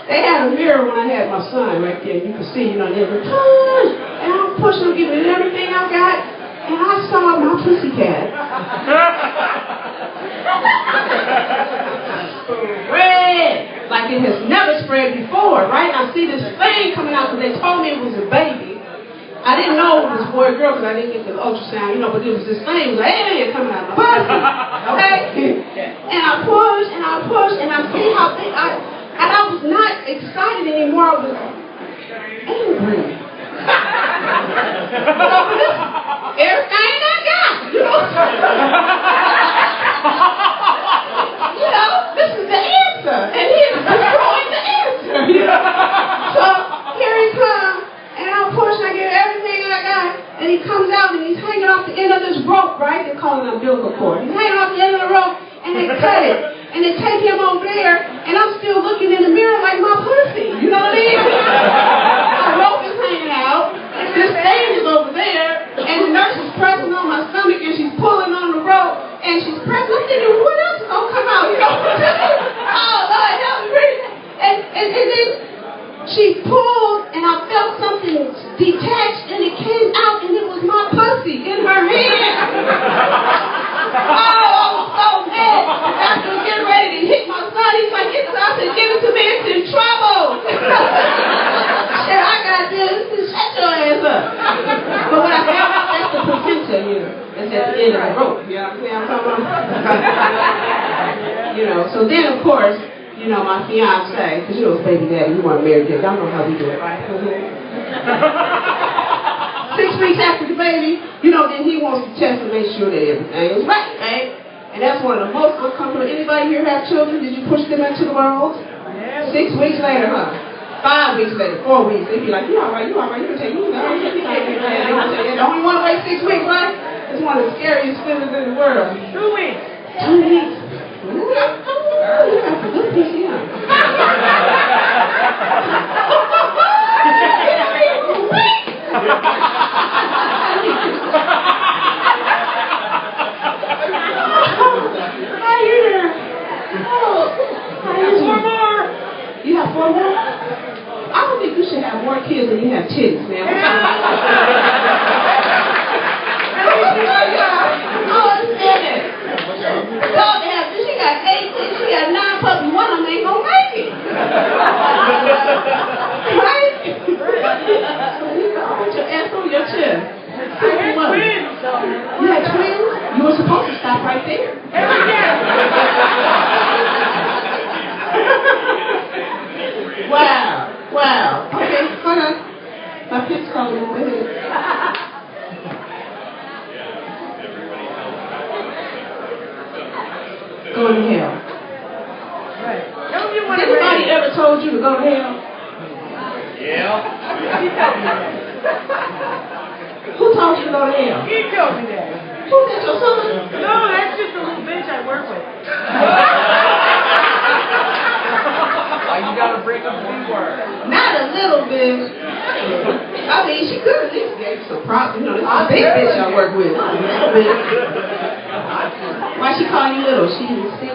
They had a mirror when I had my son right there. You could see, you know, they were push, and I'm pushing, giving it everything I got, and I saw my pussycat. Spread like it has never spread before, right? I see this thing coming out because they told me it was a baby. I didn't know it was boy or girl because I didn't get the ultrasound, you know, but it was this thing. It was like, hey, coming out of my pussy. Okay? And I pushed, and I see how big and I was not excited anymore. I was angry. Everything I got, you know. You know, this is the answer. And he is destroying the answer. You know? So here he comes. And I push, and I get everything I got, and he comes out, and he's hanging off the end of this rope, right? They call it an umbilical cord. He's hanging off the end of the rope, and they cut it, and they take him over there, and I'm still looking in the mirror like my pussy. You know what I mean? My rope is hanging out, and this thing is over there, and the nurse is pressing on my stomach, and she's pulling on the rope, and she's pressing. I'm thinking, what else is gonna come out? You know? Oh, Lord, help me breathe. And then she pulled, and I felt something detached, and it came out, and it was my pussy in her hand. Oh, I was so mad. After getting ready to hit my son, he's like, I said, give it to me, it's in trouble. Shit, I got this. Shut your ass up. But when I found out, that's the placenta here. That's at the end of the rope. You know what I'm talking about? You know, so then, of course, you know, my fiance, because you know it's baby daddy, you want to marry him. Y'all know how we do it, right? 6 weeks after the baby, you know, then he wants to test to make sure that everything is right? And that's one of the most uncomfortable. Anybody here have children? Did you push them into the world? 6 weeks later, huh? 5 weeks later, 4 weeks, they be like, you all right, you can take you. The only one to wait 6 weeks, right? It's one of the scariest feelings in the world. 2 weeks. 2 weeks. You got a good PCM. Four more. You have 4 more? I don't think you should have more kids than you have titties, man. She got 8 kids, she got 9 puppies, one of them ain't gonna make it. Right? Put your ass on your chest. I had twins, though. You had twins? You were supposed to stop right there. Wow. Okay, hold on. My pit's calling. Go ahead. going to hell. Right. Don't you want to Anybody ever told you to go to hell? Yeah. Who told you to go to hell? He told me that. Who's that, your son? No, that's just a little bitch I work with. Why you gotta bring up the word? Not a little bit. I mean, she could at least get some props. You know, this is a big bitch I work with. Why she call you little? She didn't see.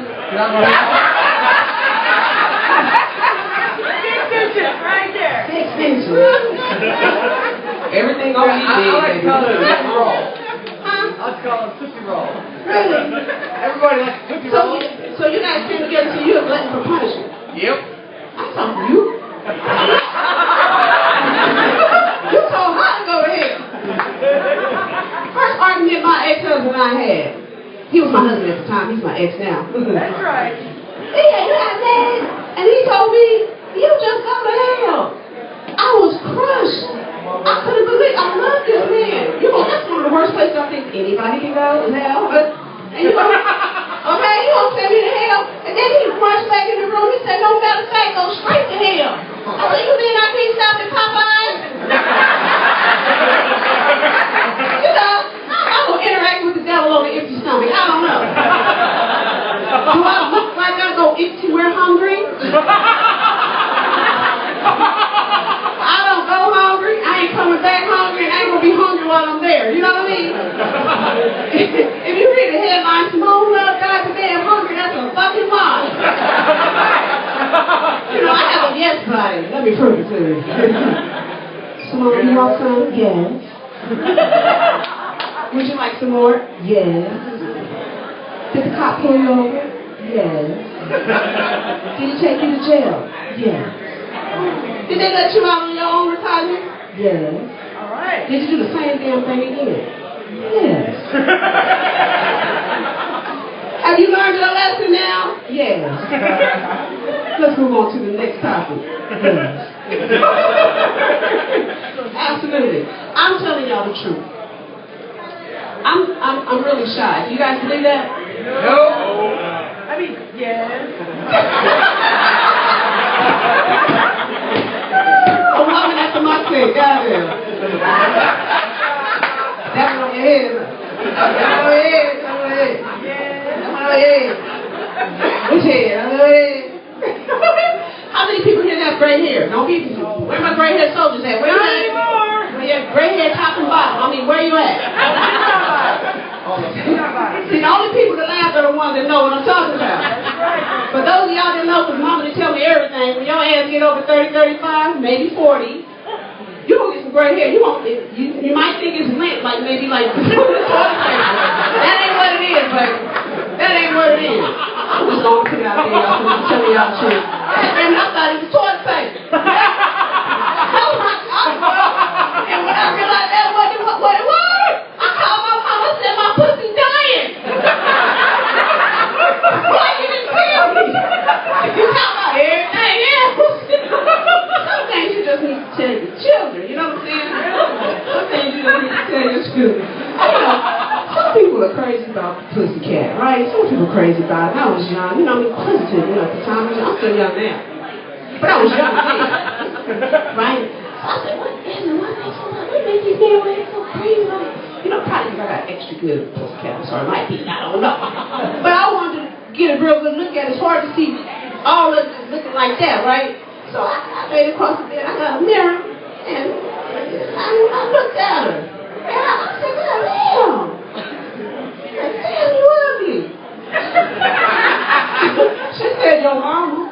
Right there. 6 inches. Everything on me I like to call it a Tootsie Roll. Huh? I like to call it a Tootsie Roll. Really? Everybody likes Tootsie Roll. So you guys came together so you're a glutton for punishment. Yep. I'm talking to you. You told her to go ahead. First argument my ex-husband and I had. He was my husband at the time. He's my ex now. That's right. Yeah, you got mad. And he told me, you just go to hell. I was crushed. I couldn't believe I love this man. You know, that's one of the worst places I think anybody can go is hell. And you know, okay, you won't send me to hell. And then he rushed back in the room. He said, no matter of fact, go straight to hell. I said, you mean I can't stop at Popeyes? You know, I'm going to interact with the devil on an empty stomach. I don't know. Do I look like I go empty where hungry? I don't go hungry. I ain't coming back hungry. And I ain't going to be hungry while I'm there. You know what I mean? If you read the headline, Simone Love died today, I'm hungry, that's a fucking lie. You know, I have a yes body. Let me prove it to you. Simone, you want some? Yes. Would you like some more? Yes. Did the cop pull you over? Yes. Did he take you to jail? Yes. Did they let you out on your own retirement? Yes. All right. Did you do the same damn thing again? Yes. Have you learned your lesson now? Yes. Let's move on to the next topic. Yes. Absolutely. I'm telling y'all the truth. I'm really shy. Do you guys believe that? No. I mean, yes. A woman after my thing, goddamn. That one on your head. That one on your head. That one on your head. That one on your head. Which head? On your head. How many people here have gray hair? Don't be. Where my gray hair soldiers at? Where you at? Yeah, gray hair top and bottom. I mean, where you at? See, the only people that laugh are the ones that know what I'm talking about. But those of y'all that know, because mama didn't tell me everything, when your ass get over 30, 35, maybe 40, you gonna get some gray hair. You might think it's lint, like maybe like that ain't what it is, but that ain't what it is. I'm just gonna put it out there, y'all, so I'm telling y'all the truth. And I thought it was toilet paper. And when I realized that wasn't what it was, I called my mama and said, my pussy dying. Why you didn't tell me? You talk about everything else. Some things you just need to tell your children, you know what I'm saying? Some things you just need to tell your children. You know, some people are crazy about the pussycat, right? Some people are crazy about it. I was young, you know, inquisitive, you know, at the time. I'm still young now. But I was young then, right? So I said, what makes these men act so crazy? You know, probably because I got extra good pussycat, so it might be, I don't know. But I wanted to get a real good look at it. It's hard to see all of it looking like that, right? So I laid across the bed, I got a mirror, and I looked at her. And I said, God damn. Damn, you ugly. She said, your mama.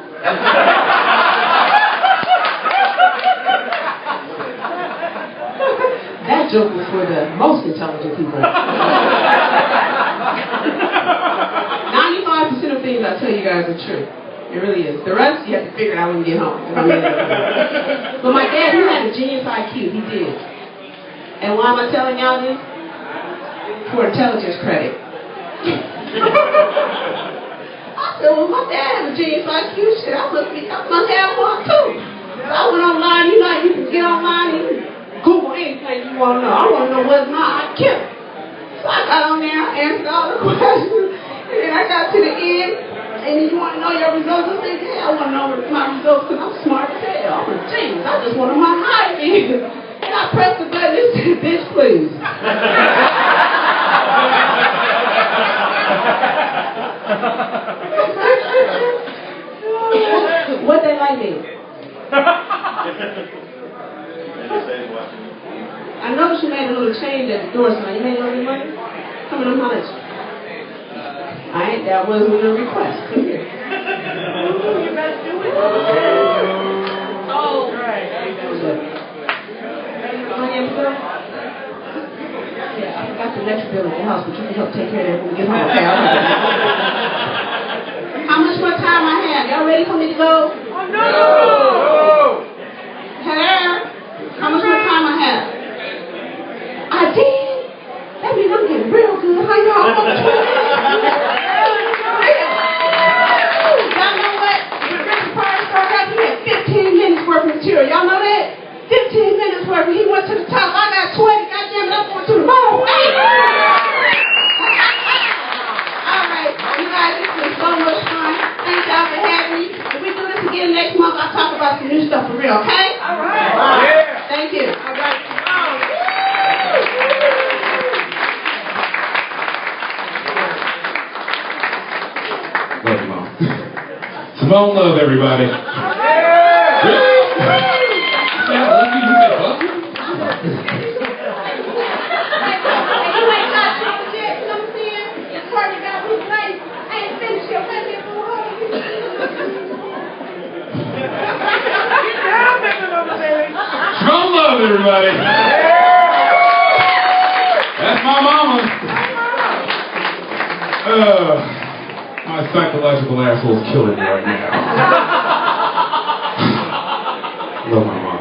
That joke was for the most intelligent people. 95% of things I tell you guys are true. It really is. The rest, you have to figure it out when you get home. But my dad, he had a genius IQ. He did. And why am I telling y'all this? For intelligence credit. I said, well, my dad had a genius IQ. Shit, I must have one too. So I went online. You know, you can get online and Google anything you want to know. I want to know what's my IQ. So I got on there, I answered all the questions, and I got to the end, and you want to know your results. I said, yeah, I want to know my results because I'm smart as hell. I'm a genius. I just want my high end. And I pressed the button and said, bitch, please. What they like me? I noticed you made a little change at the door, so you made a little money. Come on, how much? That wasn't a request. Come here. Ooh, you better do it. Oh, right. Yeah, I forgot the next bill at the house, but you can help take care of that when we get home. Okay, how much more time I have? Y'all ready for me to go? Oh, no! Hello? How much more time I have? I did? That means I'm getting real good. How y'all Y'all know what? When Richard Pryor started out, he had 15 minutes worth of material. Y'all know that? 15 minutes worth. He went to the top. I got 20. Goddamn it, I'm going to the bottom. All right. You guys, this was so much fun. Thank y'all for having me. If we do this again next month, I'll talk about some new stuff for real, okay? All right. Yeah. Thank you. All right. Love you, Mom. Simone, love everybody. Really? Yeah, love you. You said love you? You ain't got trouble yet, you know what I'm saying? It's hard to get out of his life. I ain't finished your baby for home. Get down, baby, mama, baby. Simone, love everybody. That's my mama. My psychological asshole's killing me right now. Love my mom.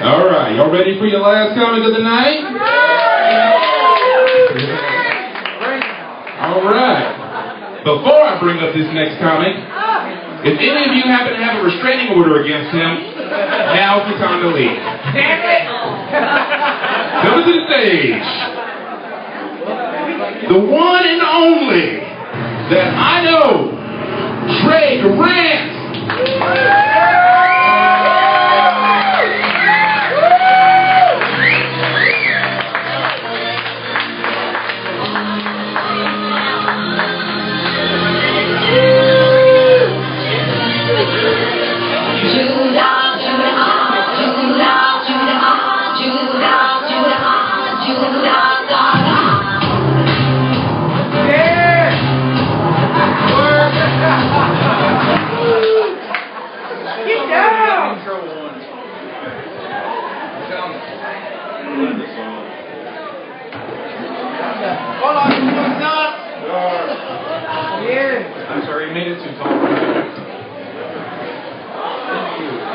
All right, y'all ready for your last comic of the night? All right. Before I bring up this next comic, if any of you happen to have a restraining order against him, now's the time to leave. Coming to the stage, the one and only that I know, Trey, Durant. I'm sorry, you made it too tall.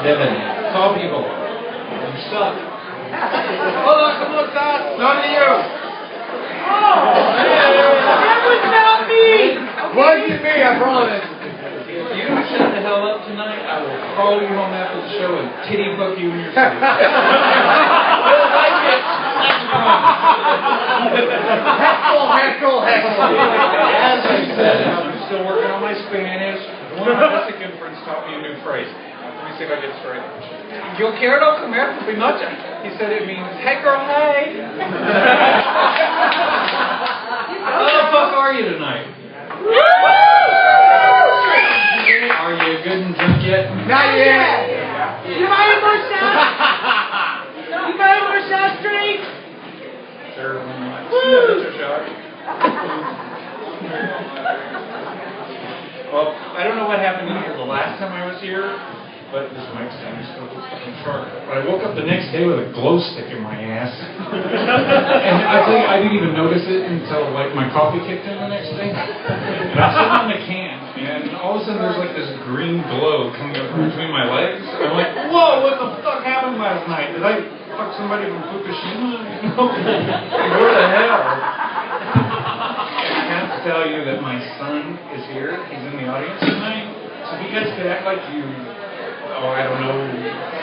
Devin, tall people. You suck. Hold on, come on, stop. None of you. Oh, that was not me. Wasn't me, I promise. If you shut the hell up tonight, I will call you home after the show and titty fuck you in your face. Heckle. As I said, I'm still working on my Spanish. One Mexican friend taught me a new phrase. Let me see if I get it straight. Yo quiero comer tu pinocha. He said it means, hey girl, hey. How the fuck are you tonight? Are you good and drunk yet? Not yet. You buy more shots? You buy more shots, Trey? Sure. That's your shot. Well, I don't know what happened to you the last time I was here, but this mic stand is still fucking sharp. But I woke up the next day with a glow stick in my ass. And I tell you, I didn't even notice it until like my coffee kicked in the next day. And I was sitting on the can, and all of a sudden there's like this green glow coming up from between my legs. I'm like, whoa, what the fuck happened last night? Did I fuck somebody from Fukushima? You know? Like, where the hell? I have to tell you that my son is here. He's in the audience tonight. So if you guys could act like you, I don't know,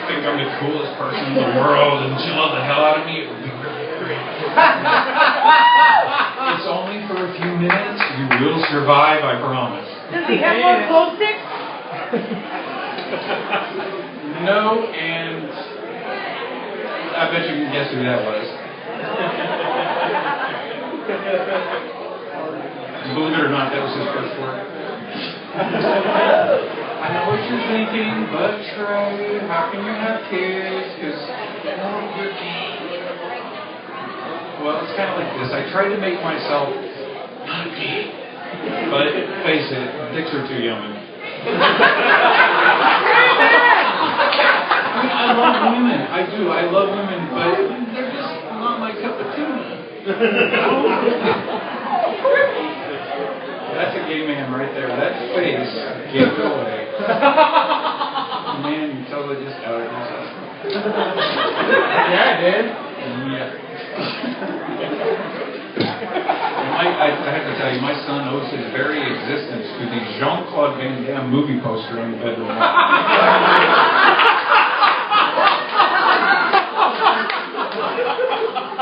think I'm the coolest person in the world and chill the hell out of me, it would be really great. It's only for a few minutes. You You'll survive, I promise. Does he have more glow sticks? No, and I bet you can guess who that was. Believe it or not, that was his first work. I know what you're thinking, but Trey, how can you have kids? Because, well, it's kind of like this. I tried to make myself not gay, but face it, dicks are too yummy. I love women. I do. I love women, but they're just not my cup of tuna. That's a gay man right there. That face gave it away. Man, you totally just outed yourself. Yeah, I did. Yeah. I have to tell you, my son owes his very existence to the Jean-Claude Van Damme movie poster in the bedroom.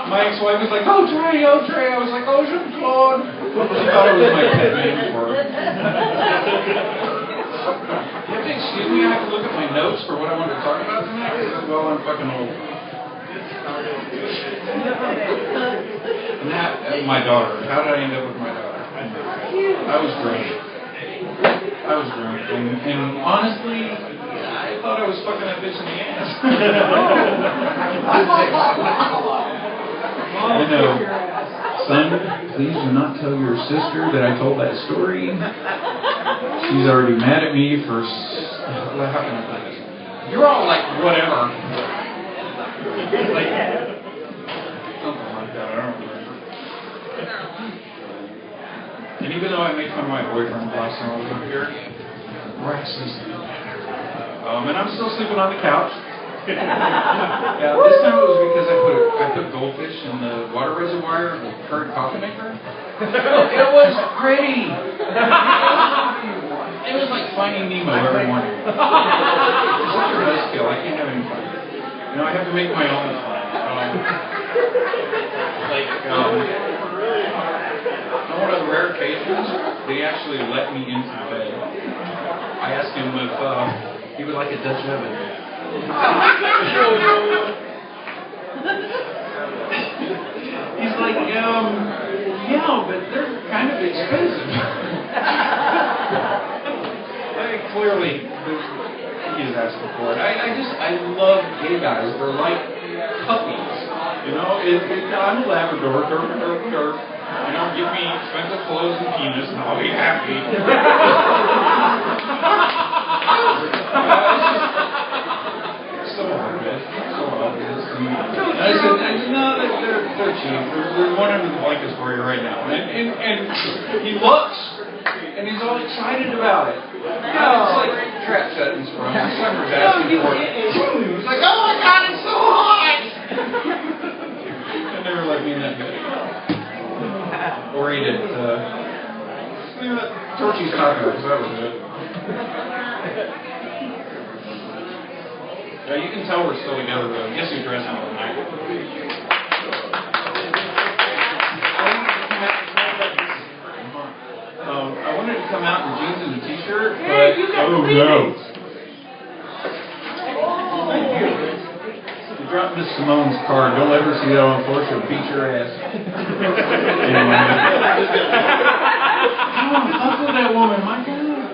My ex-wife was like, oh, Trey. I was like, oh, Jean-Claude. She thought it was my pet name for her. You have to excuse me, I have to look at my notes for what I wanted to talk about tonight, because I'm fucking old. And my daughter. How did I end up with my daughter? I was drunk. And honestly, I thought I was fucking that bitch in the ass. I know. Son, please do not tell your sister that I told that story. She's already mad at me for... How can I put this? You're all like, whatever. Like, something like that. I don't remember. And even though I make fun of my boyfriend last time I was up here, we're actually sleeping. And I'm still sleeping on the couch. Yeah, this time it was because I put goldfish in the water reservoir of the current coffee maker. It was pretty. It was like Finding Nemo every morning. It's such a buzzkill. I can't have any fun. You know, I have to make my own fun. On one of the rare occasions, they actually let me into the bed. I asked him if he would like a Dutch oven. He's like, yeah, but they're kind of expensive. Clearly, he is asking for it. I love gay guys. They're like puppies. You know, I'm a Labrador, derp. You know, give me expensive clothes and penis, and I'll be happy. So obvious. I said, no, they're cheap. There's one under the blankets for you right now. And he looks, and he's all excited about it. You know, it's like trap settings from Summer's asking for it. He's like, oh my God, it's so hot! I never let me in that bed. Or eat it. Torchy's tacos, that was it. You can tell we're still together, though. Yes, you dressed me tonight. I wanted to come out in jeans and a t-shirt, but oh no. Thank you. You dropped Miss Simone's card. Don't ever see that on the floor. She'll beat your ass. Anyway. I want to fuck with that woman. My God.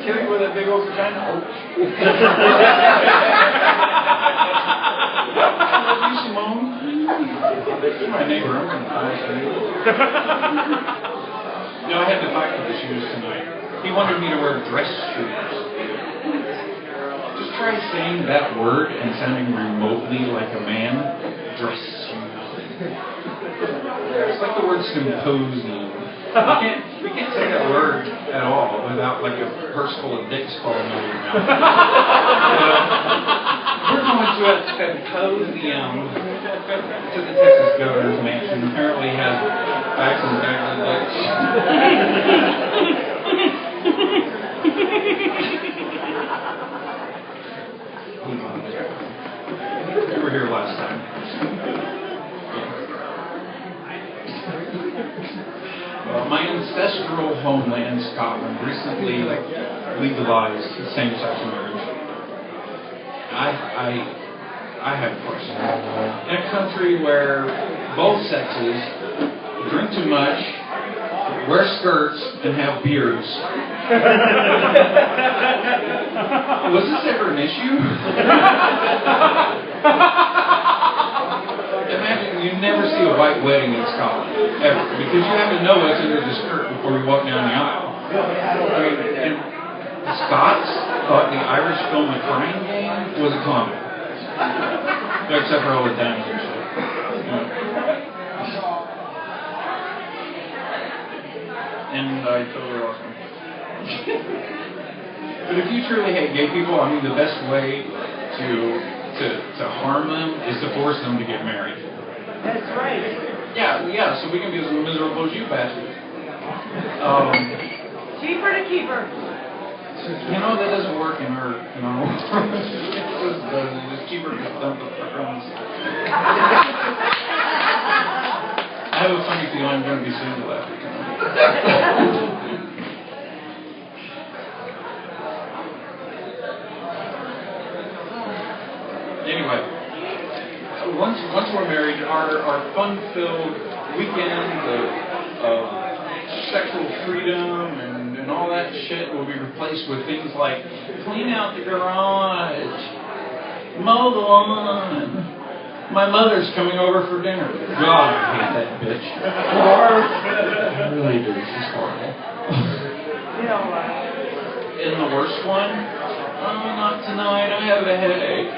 Kill you with that big old vagina. Oh. I love you, Simone. You're my neighbor. I'm going to punish you. No, I had to fight with the shoes tonight. He wanted me to wear dress shoes. Just try saying that word and sounding remotely like a man. Dress shoes. It's like the word symposium. You can't say that word at all without like a purse full of dicks falling out of your mouth. We're going to a symposium to the Texas governor's mansion. Apparently he has bags and bags of dicks. You were here last time. my ancestral homeland, Scotland, recently legalized same-sex marriage. I have a question. In a country where both sexes drink too much, wear skirts, and have beards, was this ever an issue? Imagine you never see a white wedding in Scotland, ever, because you have to know what's under the skirt before you walk down the aisle. I mean, and the Scots thought the Irish film The Crying Game was a comedy. Except for all the dimes and shit. And I totally lost him. But if you truly hate gay people, I mean, the best way to harm them is to force them to get married. That's right. Yeah, so we can be as miserable as you bastards. Cheaper to keep her. You know, that doesn't work in our world. It's cheaper to dump the crumbs. I have a funny feeling I'm going to be single after tonight. Anyway, once we're married, our fun-filled weekend of sexual freedom and all that shit will be replaced with things like clean out the garage, mow the lawn. My mother's coming over for dinner. God, I hate that bitch. I really do. She's horrible. And the worst one? Oh, not tonight. I have a headache.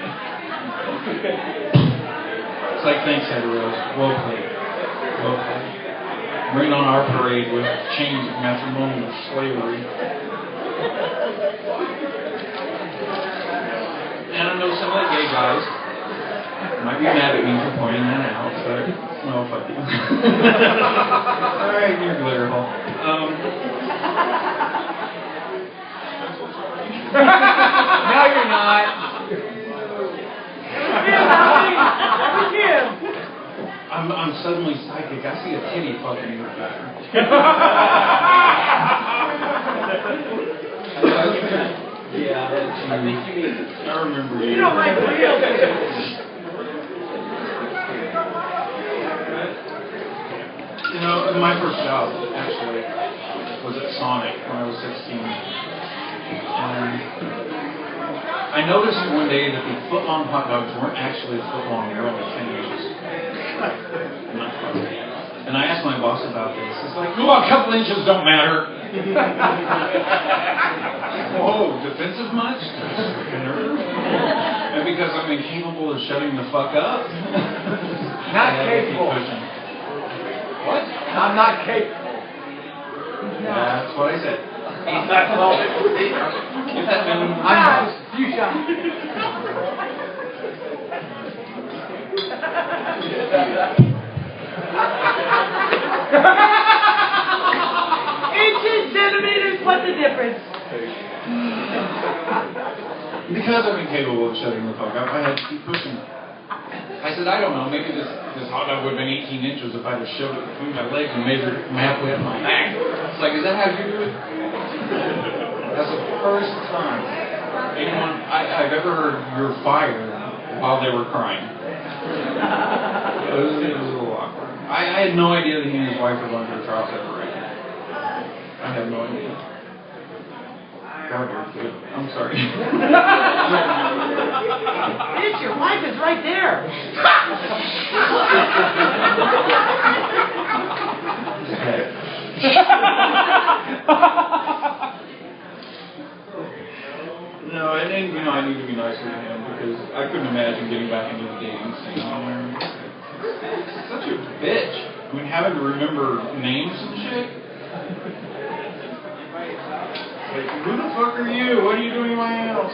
It's like, thanks, Edwin. Well played. Well played. Bring on our parade with chains of matrimonial slavery. And I know some of the gay guys might be mad at me for pointing that out, but, well, fuck you. Alright, you're glitter hole. No, you're not. That was him. I'm suddenly psychic. I see a titty fucking in the back. Yeah, that's you. I think you mean it. I remember you. You don't like real things. You know, my first job, actually, was at Sonic when I was 16. And I noticed one day that the foot-long hot dogs weren't actually a foot long, they were only 10 inches. And I asked my boss about this. It's like, oh, a couple inches don't matter. Whoa, defensive much? And because I'm incapable of shutting the fuck up. Not capable. What? I'm not capable. That's what I said. He's not close. Get that man. I'm not. You shot. Inches, centimeters, what's the difference? Because I'm incapable of shutting the fuck up, I had to keep pushing. I said, I don't know, maybe this hot dog would have been 18 inches if I'd have shoved it between my legs and measured it from halfway up my back. It's like, is that how you do it? That's the first time I've ever heard you're fired while they were crying. It was a little awkward. I had no idea that he and his wife were going through a trial separation. I had no idea. God, you're good. I'm sorry. Bitch, your wife is right there. No, and then, I need to be nicer to him because I couldn't imagine getting back into the dating scene. It's such a bitch. I mean, having to remember names and shit. Like, who the fuck are you? What are you doing in my house?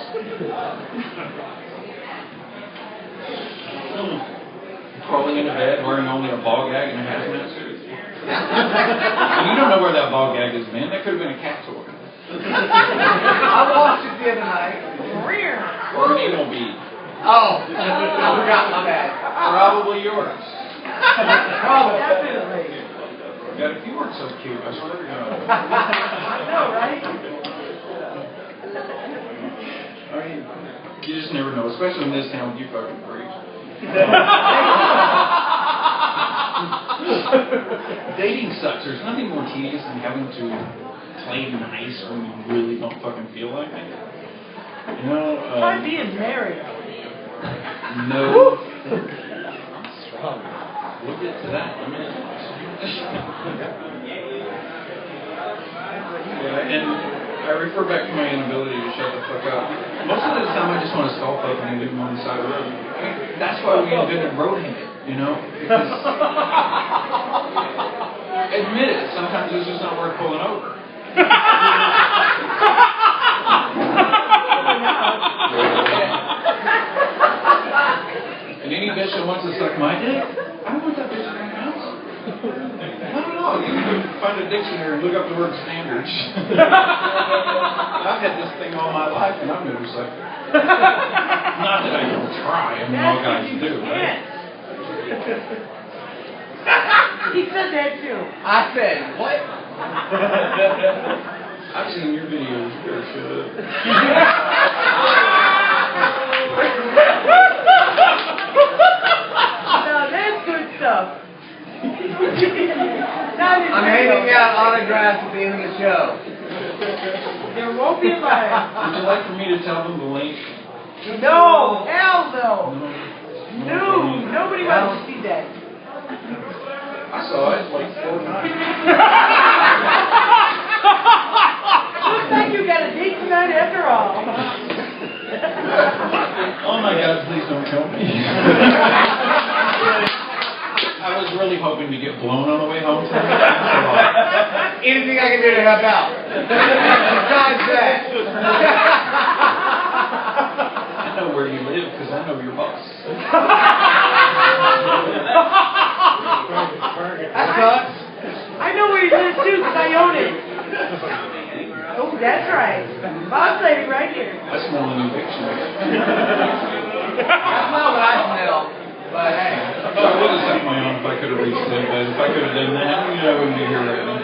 Crawling into bed wearing only a ball gag and a hazmat suit. And you don't know where that ball gag has been. That could have been a cat toy. I lost it the other night. Or an anal bead. Oh, I forgot my bad. Probably yours. Probably. God, if you weren't so cute, I swear to God. I know, right? I mean, you just never know, especially in this town with you fucking freaks. Dating sucks. There's nothing more tedious than having to play nice when you really don't fucking feel like it. You know, Try being married. no. Strong. We'll get to that in a minute. Yeah, and I refer back to my inability to shut the fuck up. Most of the time I just want to skull fuck and leave them on the side of the road. I mean, that's why we invented roadhead, you know? Because, admit it, sometimes it's just not worth pulling over. And any bitch that wants to suck my dick, I don't want that bitch in my house. Not at all. You can find a dictionary and look up the word standards. I've had this thing all my life and I've never sucked it. Not that I don't try. I mean, all guys do, right? He said that too. I said, what? I've seen your videos. You better shut up. No, that's good stuff. I'm handing out autographs at the end of the show. There won't be a line. Would you like for me to tell them the link? No, hell no. No. No, nobody wants to see that. I saw it like 4 times. Looks like you got a date tonight after all. Oh my God, please don't kill me. I was really hoping to get blown on the way home tonight. Anything I can do to help out. Besides that. I know where you live because I know your boss. That sucks. I know where you live too because I own it. Oh, that's right. Boss lady right here. I smell an eviction. I smell what I smell. But hey. So I would have sucked my own if I could have reached it, but if I could have done that, I wouldn't be here right now.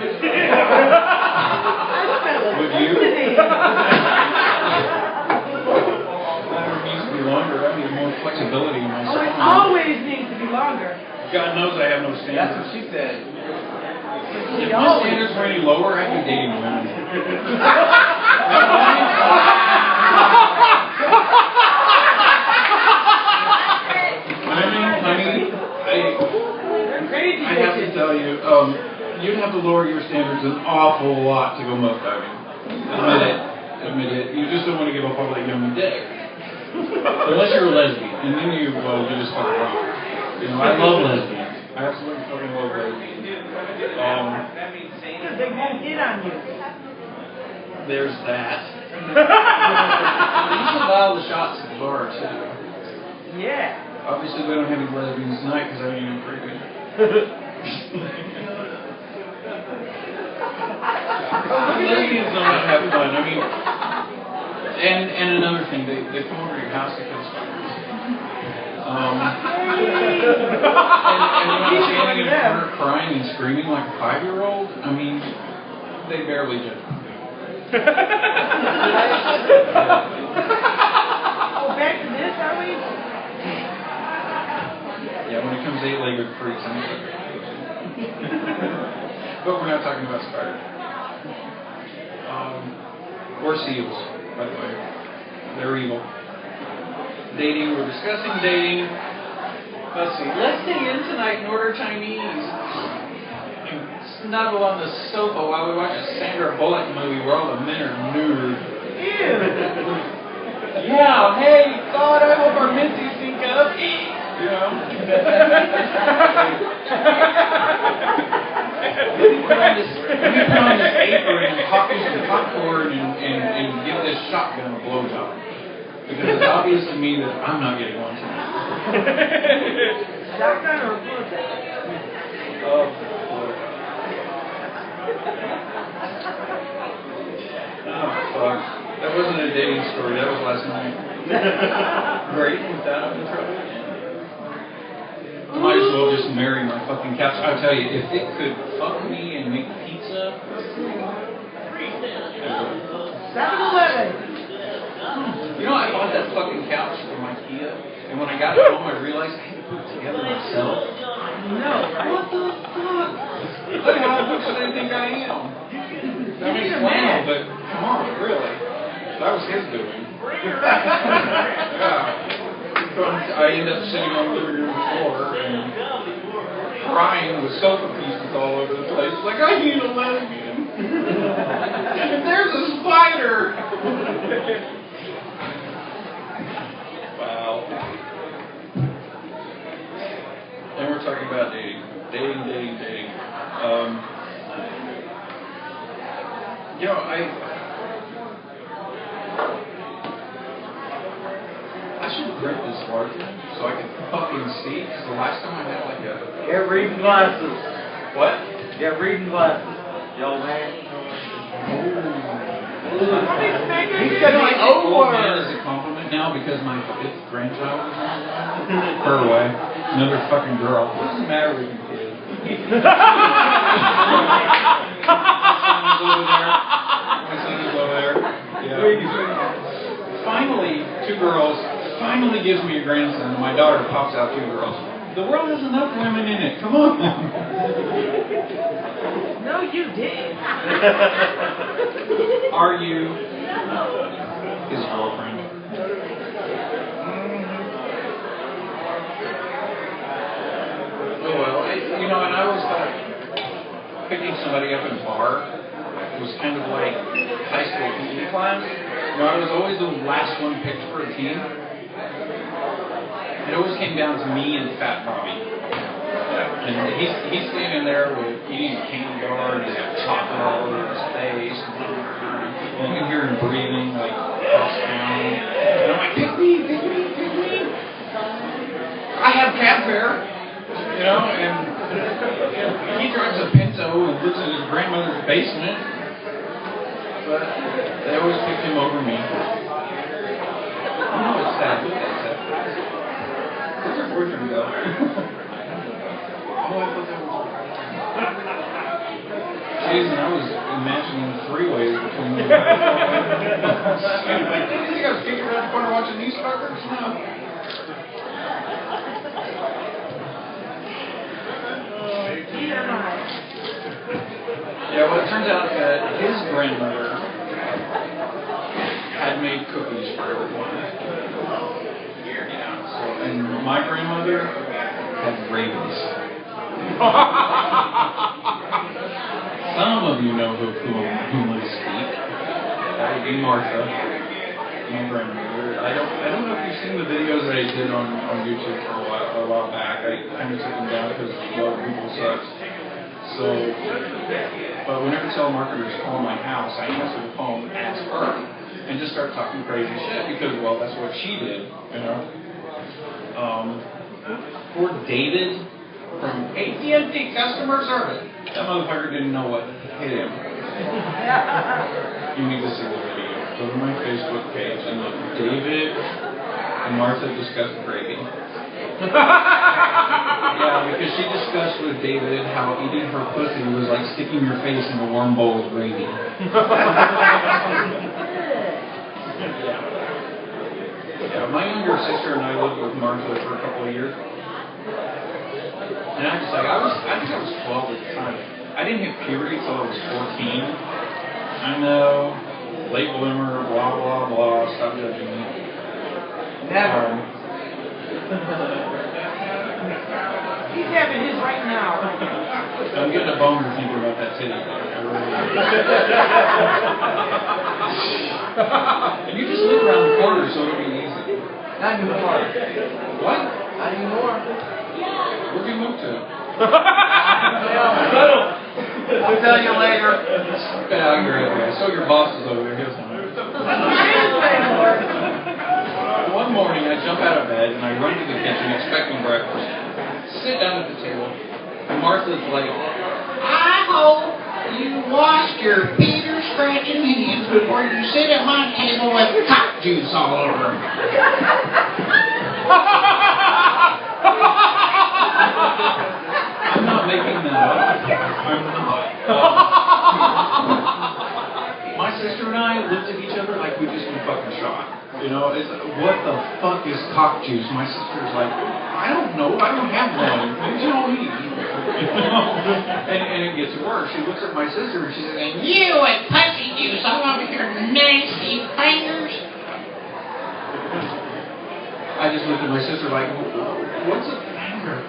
Would you? It needs to be longer. I need more flexibility in my Oh, it spine. always needs to be longer. God knows I have no That's standards. what she said. If my standards were any lower, I'd be dating women. I have to tell you, you'd have to lower your standards an awful lot to go muff diving. Admit it. You just don't want to give up all that yummy dick. Unless you're a lesbian, and then you just fucking wrong. You know, I love lesbians. I absolutely fucking love lesbians. Because they won't hit on you. There's that. You can buy all the shots at the bar, too. Yeah. Obviously, we don't have any lesbians tonight because I ain't even freaking. Lesbians know how to have fun. I mean, and another thing, they come over to your house to kill spiders. And when I'm standing in front of crying and screaming like a 5-year-old, I mean, they barely judge me. Oh, back to this, are we? Yeah, when it comes to 8-legged freaks, I'm but we're not talking about spiders. Or seals, by the way. They're evil. Dating, we're discussing dating. Let's see. Let's stay in tonight and order Chinese. And snuggle on the sofa while we watch a Sandra Bullock movie where all the men are nude. Ew. Yeah, hey, God, I hope our Mitzi's sync up. You know? Let me put on this apron and pop in some popcorn and give this shotgun a blowjob. Because it's obvious to me that I'm not getting one tonight. Shotgun or blowjob? Oh, blowjob. Oh, fuck. That wasn't a dating story, that was last night. Great, with that, I'm in trouble again. Might as well just marry my fucking couch. I tell you, if it could fuck me and make pizza, 7-Eleven. You know, I bought that fucking couch from IKEA, and when I got it home, I realized I had to put it together myself. No. What the fuck? Look how much do they think I am? I mean, it's flannel, but come on, really? That was his doing. Yeah. I end up sitting on the living room floor and crying with sofa pieces all over the place. Like, I need a lesbian. And there's a spider. Wow. And we're talking about dating. Dating. You know, I should print this larger so I can fucking see. Because the last time I had like a... Get reading glasses. What? Get reading glasses. Yo, man. He said I the take O old man word. as a compliment now because my 5th grandchild was on. Her away. Another fucking girl. What does the matter with you, kid? My son is over there. Yeah. Finally, 2 girls. Finally gives me a grandson. My daughter pops out 2 girls. The world has enough women in it. Come on. No, you didn't. Are you his girlfriend? Oh well, you know, and I always thought picking somebody up in a bar was kind of like high school PE class. You know, I was always the last one picked for a team. It always came down to me and Fat Bobby. And he's standing there with eating a candy bar, and he's got chocolate all over his face. And you can hear him breathing like across town. And I'm like, pick me. I have cab fare. You know, and he drives a Pinto and lives in his grandmother's basement. But they always picked him over me. You know, it's sad. Where's your boyfriend go? Oh, I thought that was... Jeez, and I was imagining 3-ways between you. Like, did you think I was kicking around the corner watching these fuckers? No. Yeah, well, it turns out that his grandmother had made cookies for everyone. Yeah, so, and my grandmother had rabies. Some of you know whom I speak. That would be Martha, my grandmother. I don't know if you've seen the videos that I did on YouTube for a while back. I kind of took them down because a lot of people sucks. So, but whenever telemarketers call my house, I answer the phone, ask her, and just start talking crazy shit because, well, that's what she did, you know. Poor David from AT&T customer service. That motherfucker didn't know what hit him. You need to see the video. Go to my Facebook page and look. David and Martha discuss gravy. Yeah, because she discussed with David how eating her pussy was like sticking your face in a warm bowl of gravy. Yeah, my younger sister and I lived with Martha for a couple of years. And I was like, I think I was 12 at the time. I didn't hit puberty until I was 14. I know, late bloomer, blah, blah, blah, stop judging me. Never. He's having his right now. I'm getting a boner thinking about that titty. And you just live around the corner, so it'll be easy. Not anymore. What? Not anymore. Where'd you move to? I'll tell you later. Get out of here anyway. I saw your boss is over there. Here's one. One morning, I jump out of bed and I run to the kitchen expecting breakfast. Sit down at the table, and Martha's like, I hope you wash your Peter scratching hands before you sit at my table with cock juice all over. fuck is cock juice? My sister's like, I don't know. I don't have one. What do you mean? And it gets worse. She looks at my sister and she says, and you and pussy juice, I'm over here nasty fingers. I just looked at my sister like, what's a finger?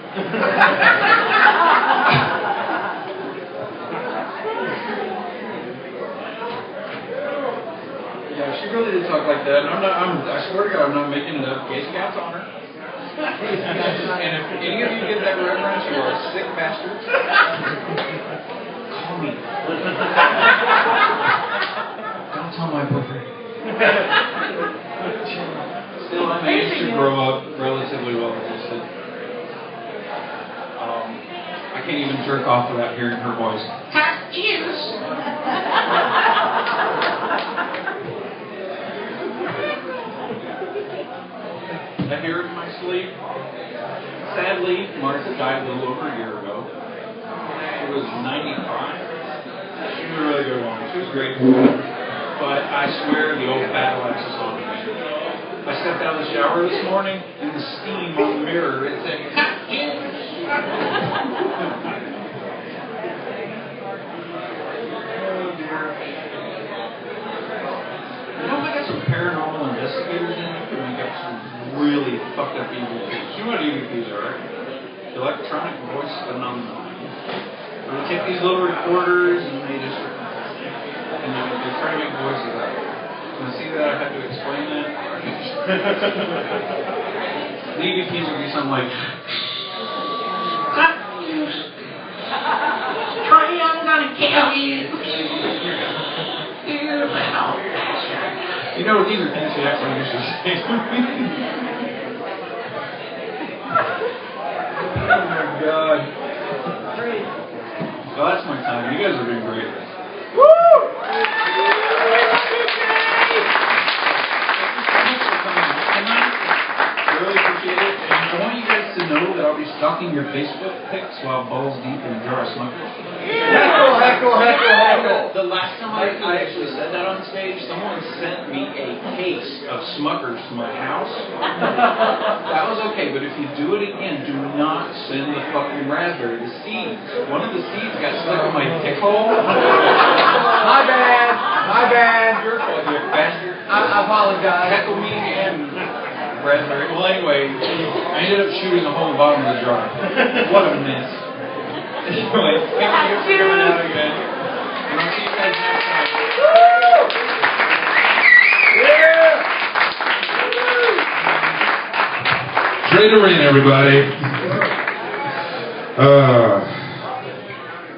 Yeah, she really did talk like that. And I swear to God, I'm not making it up. Gay Scouts on her. And if any of you get that reference, you are a sick bastard. Call me. Don't tell my boyfriend. Still, I managed to grow up relatively well adjusted. I can't even jerk off without hearing her voice. Hot juice. I hear it in my sleep. Sadly, Martha died a little over a year ago. She was 95. She was a really good woman. She was great. But I swear the old battle axe is on me. I stepped out of the shower this morning, and the steam on the mirror, it said, hot juice. Oh, dear. You know, I got some paranormal investigators in here, and we got some really fucked up EVPs. You know what EVPs are, right? Electronic voice phenomenon. They take these little recorders and they just they try to make voices out of it. And see that I have to explain that? The EVPs would be something like, Trey, I'm gonna kill you. You little bastard. You know what these are things you actually used to say to me? Oh my God. Well, that's my time. You guys are doing great. Woo! I really appreciate it. And I want you guys to know that I'll be stalking your Facebook pics while balls deep in a jar of Smuckers. Heckle. The last time I actually said that on stage, someone sent me a case of Smuckers to my house. That was okay, but if you do it again, do not send the fucking raspberry. The seeds. One of the seeds got stuck in my dick hole. My bad. Your fault, you bastard. I apologize. Heckle me and raspberry. Well, anyway, I ended up shooting a hole in the bottom of the jar. What a mess. Anyway, thank you for coming out again. And I'll see you guys next time. Trey Durant, everybody.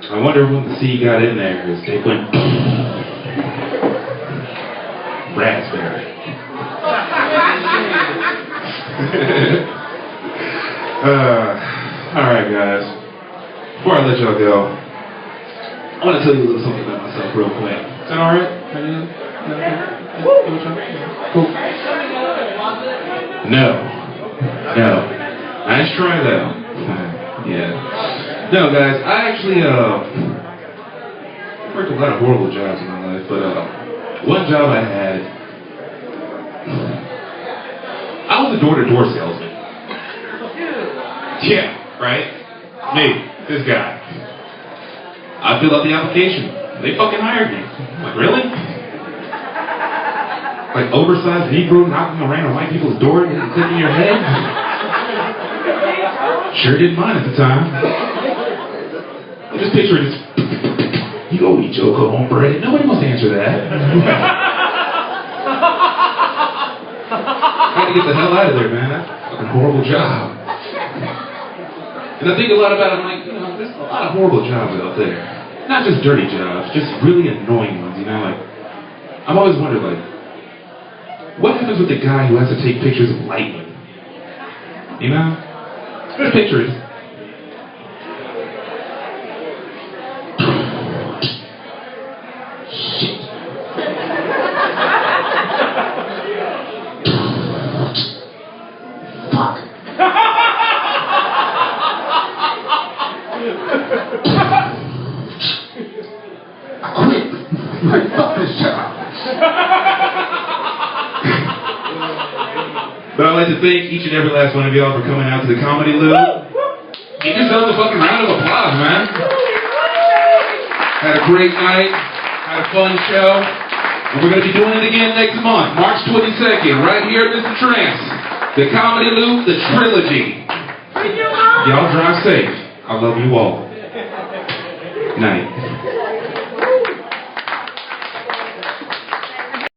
I wonder when the C got in there, because they went raspberry. Alright, guys. Before I let y'all go, I want to tell you a little something about myself real quick. Is that alright? Cool. No. Nice try though. Yeah. No, guys, I actually worked a lot of horrible jobs in my life, but one job I had, I was a door-to-door salesman. Yeah, right? Me, this guy. I filled out the application. They fucking hired me. I'm like, really? Like oversized Negro knocking around white people's door and clicking your head? Sure didn't mind at the time. Just picture this. You go eat your cornbread. Nobody wants to answer that. Had to get the hell out of there, man. That's a fucking horrible job. And I think a lot about it. I'm like, you know, there's a lot of horrible jobs out there. Not just dirty jobs, just really annoying ones, you know? Like, I've always wondered, like, what happens with the guy who has to take pictures of lightning? You know? Just picture it. Shit. Fuck. I quit. Like, fuck this job. But I'll let like to thank each and every last one of y'all for coming out to the Comedy Loop. Give yourselves a fucking round of applause, man. Had a great night. Had a fun show. And we're going to be doing it again next month, March 22nd, right here at Mr. Tramps. The Comedy Loop, the Trilogy. Y'all drive safe. I love you all. Night.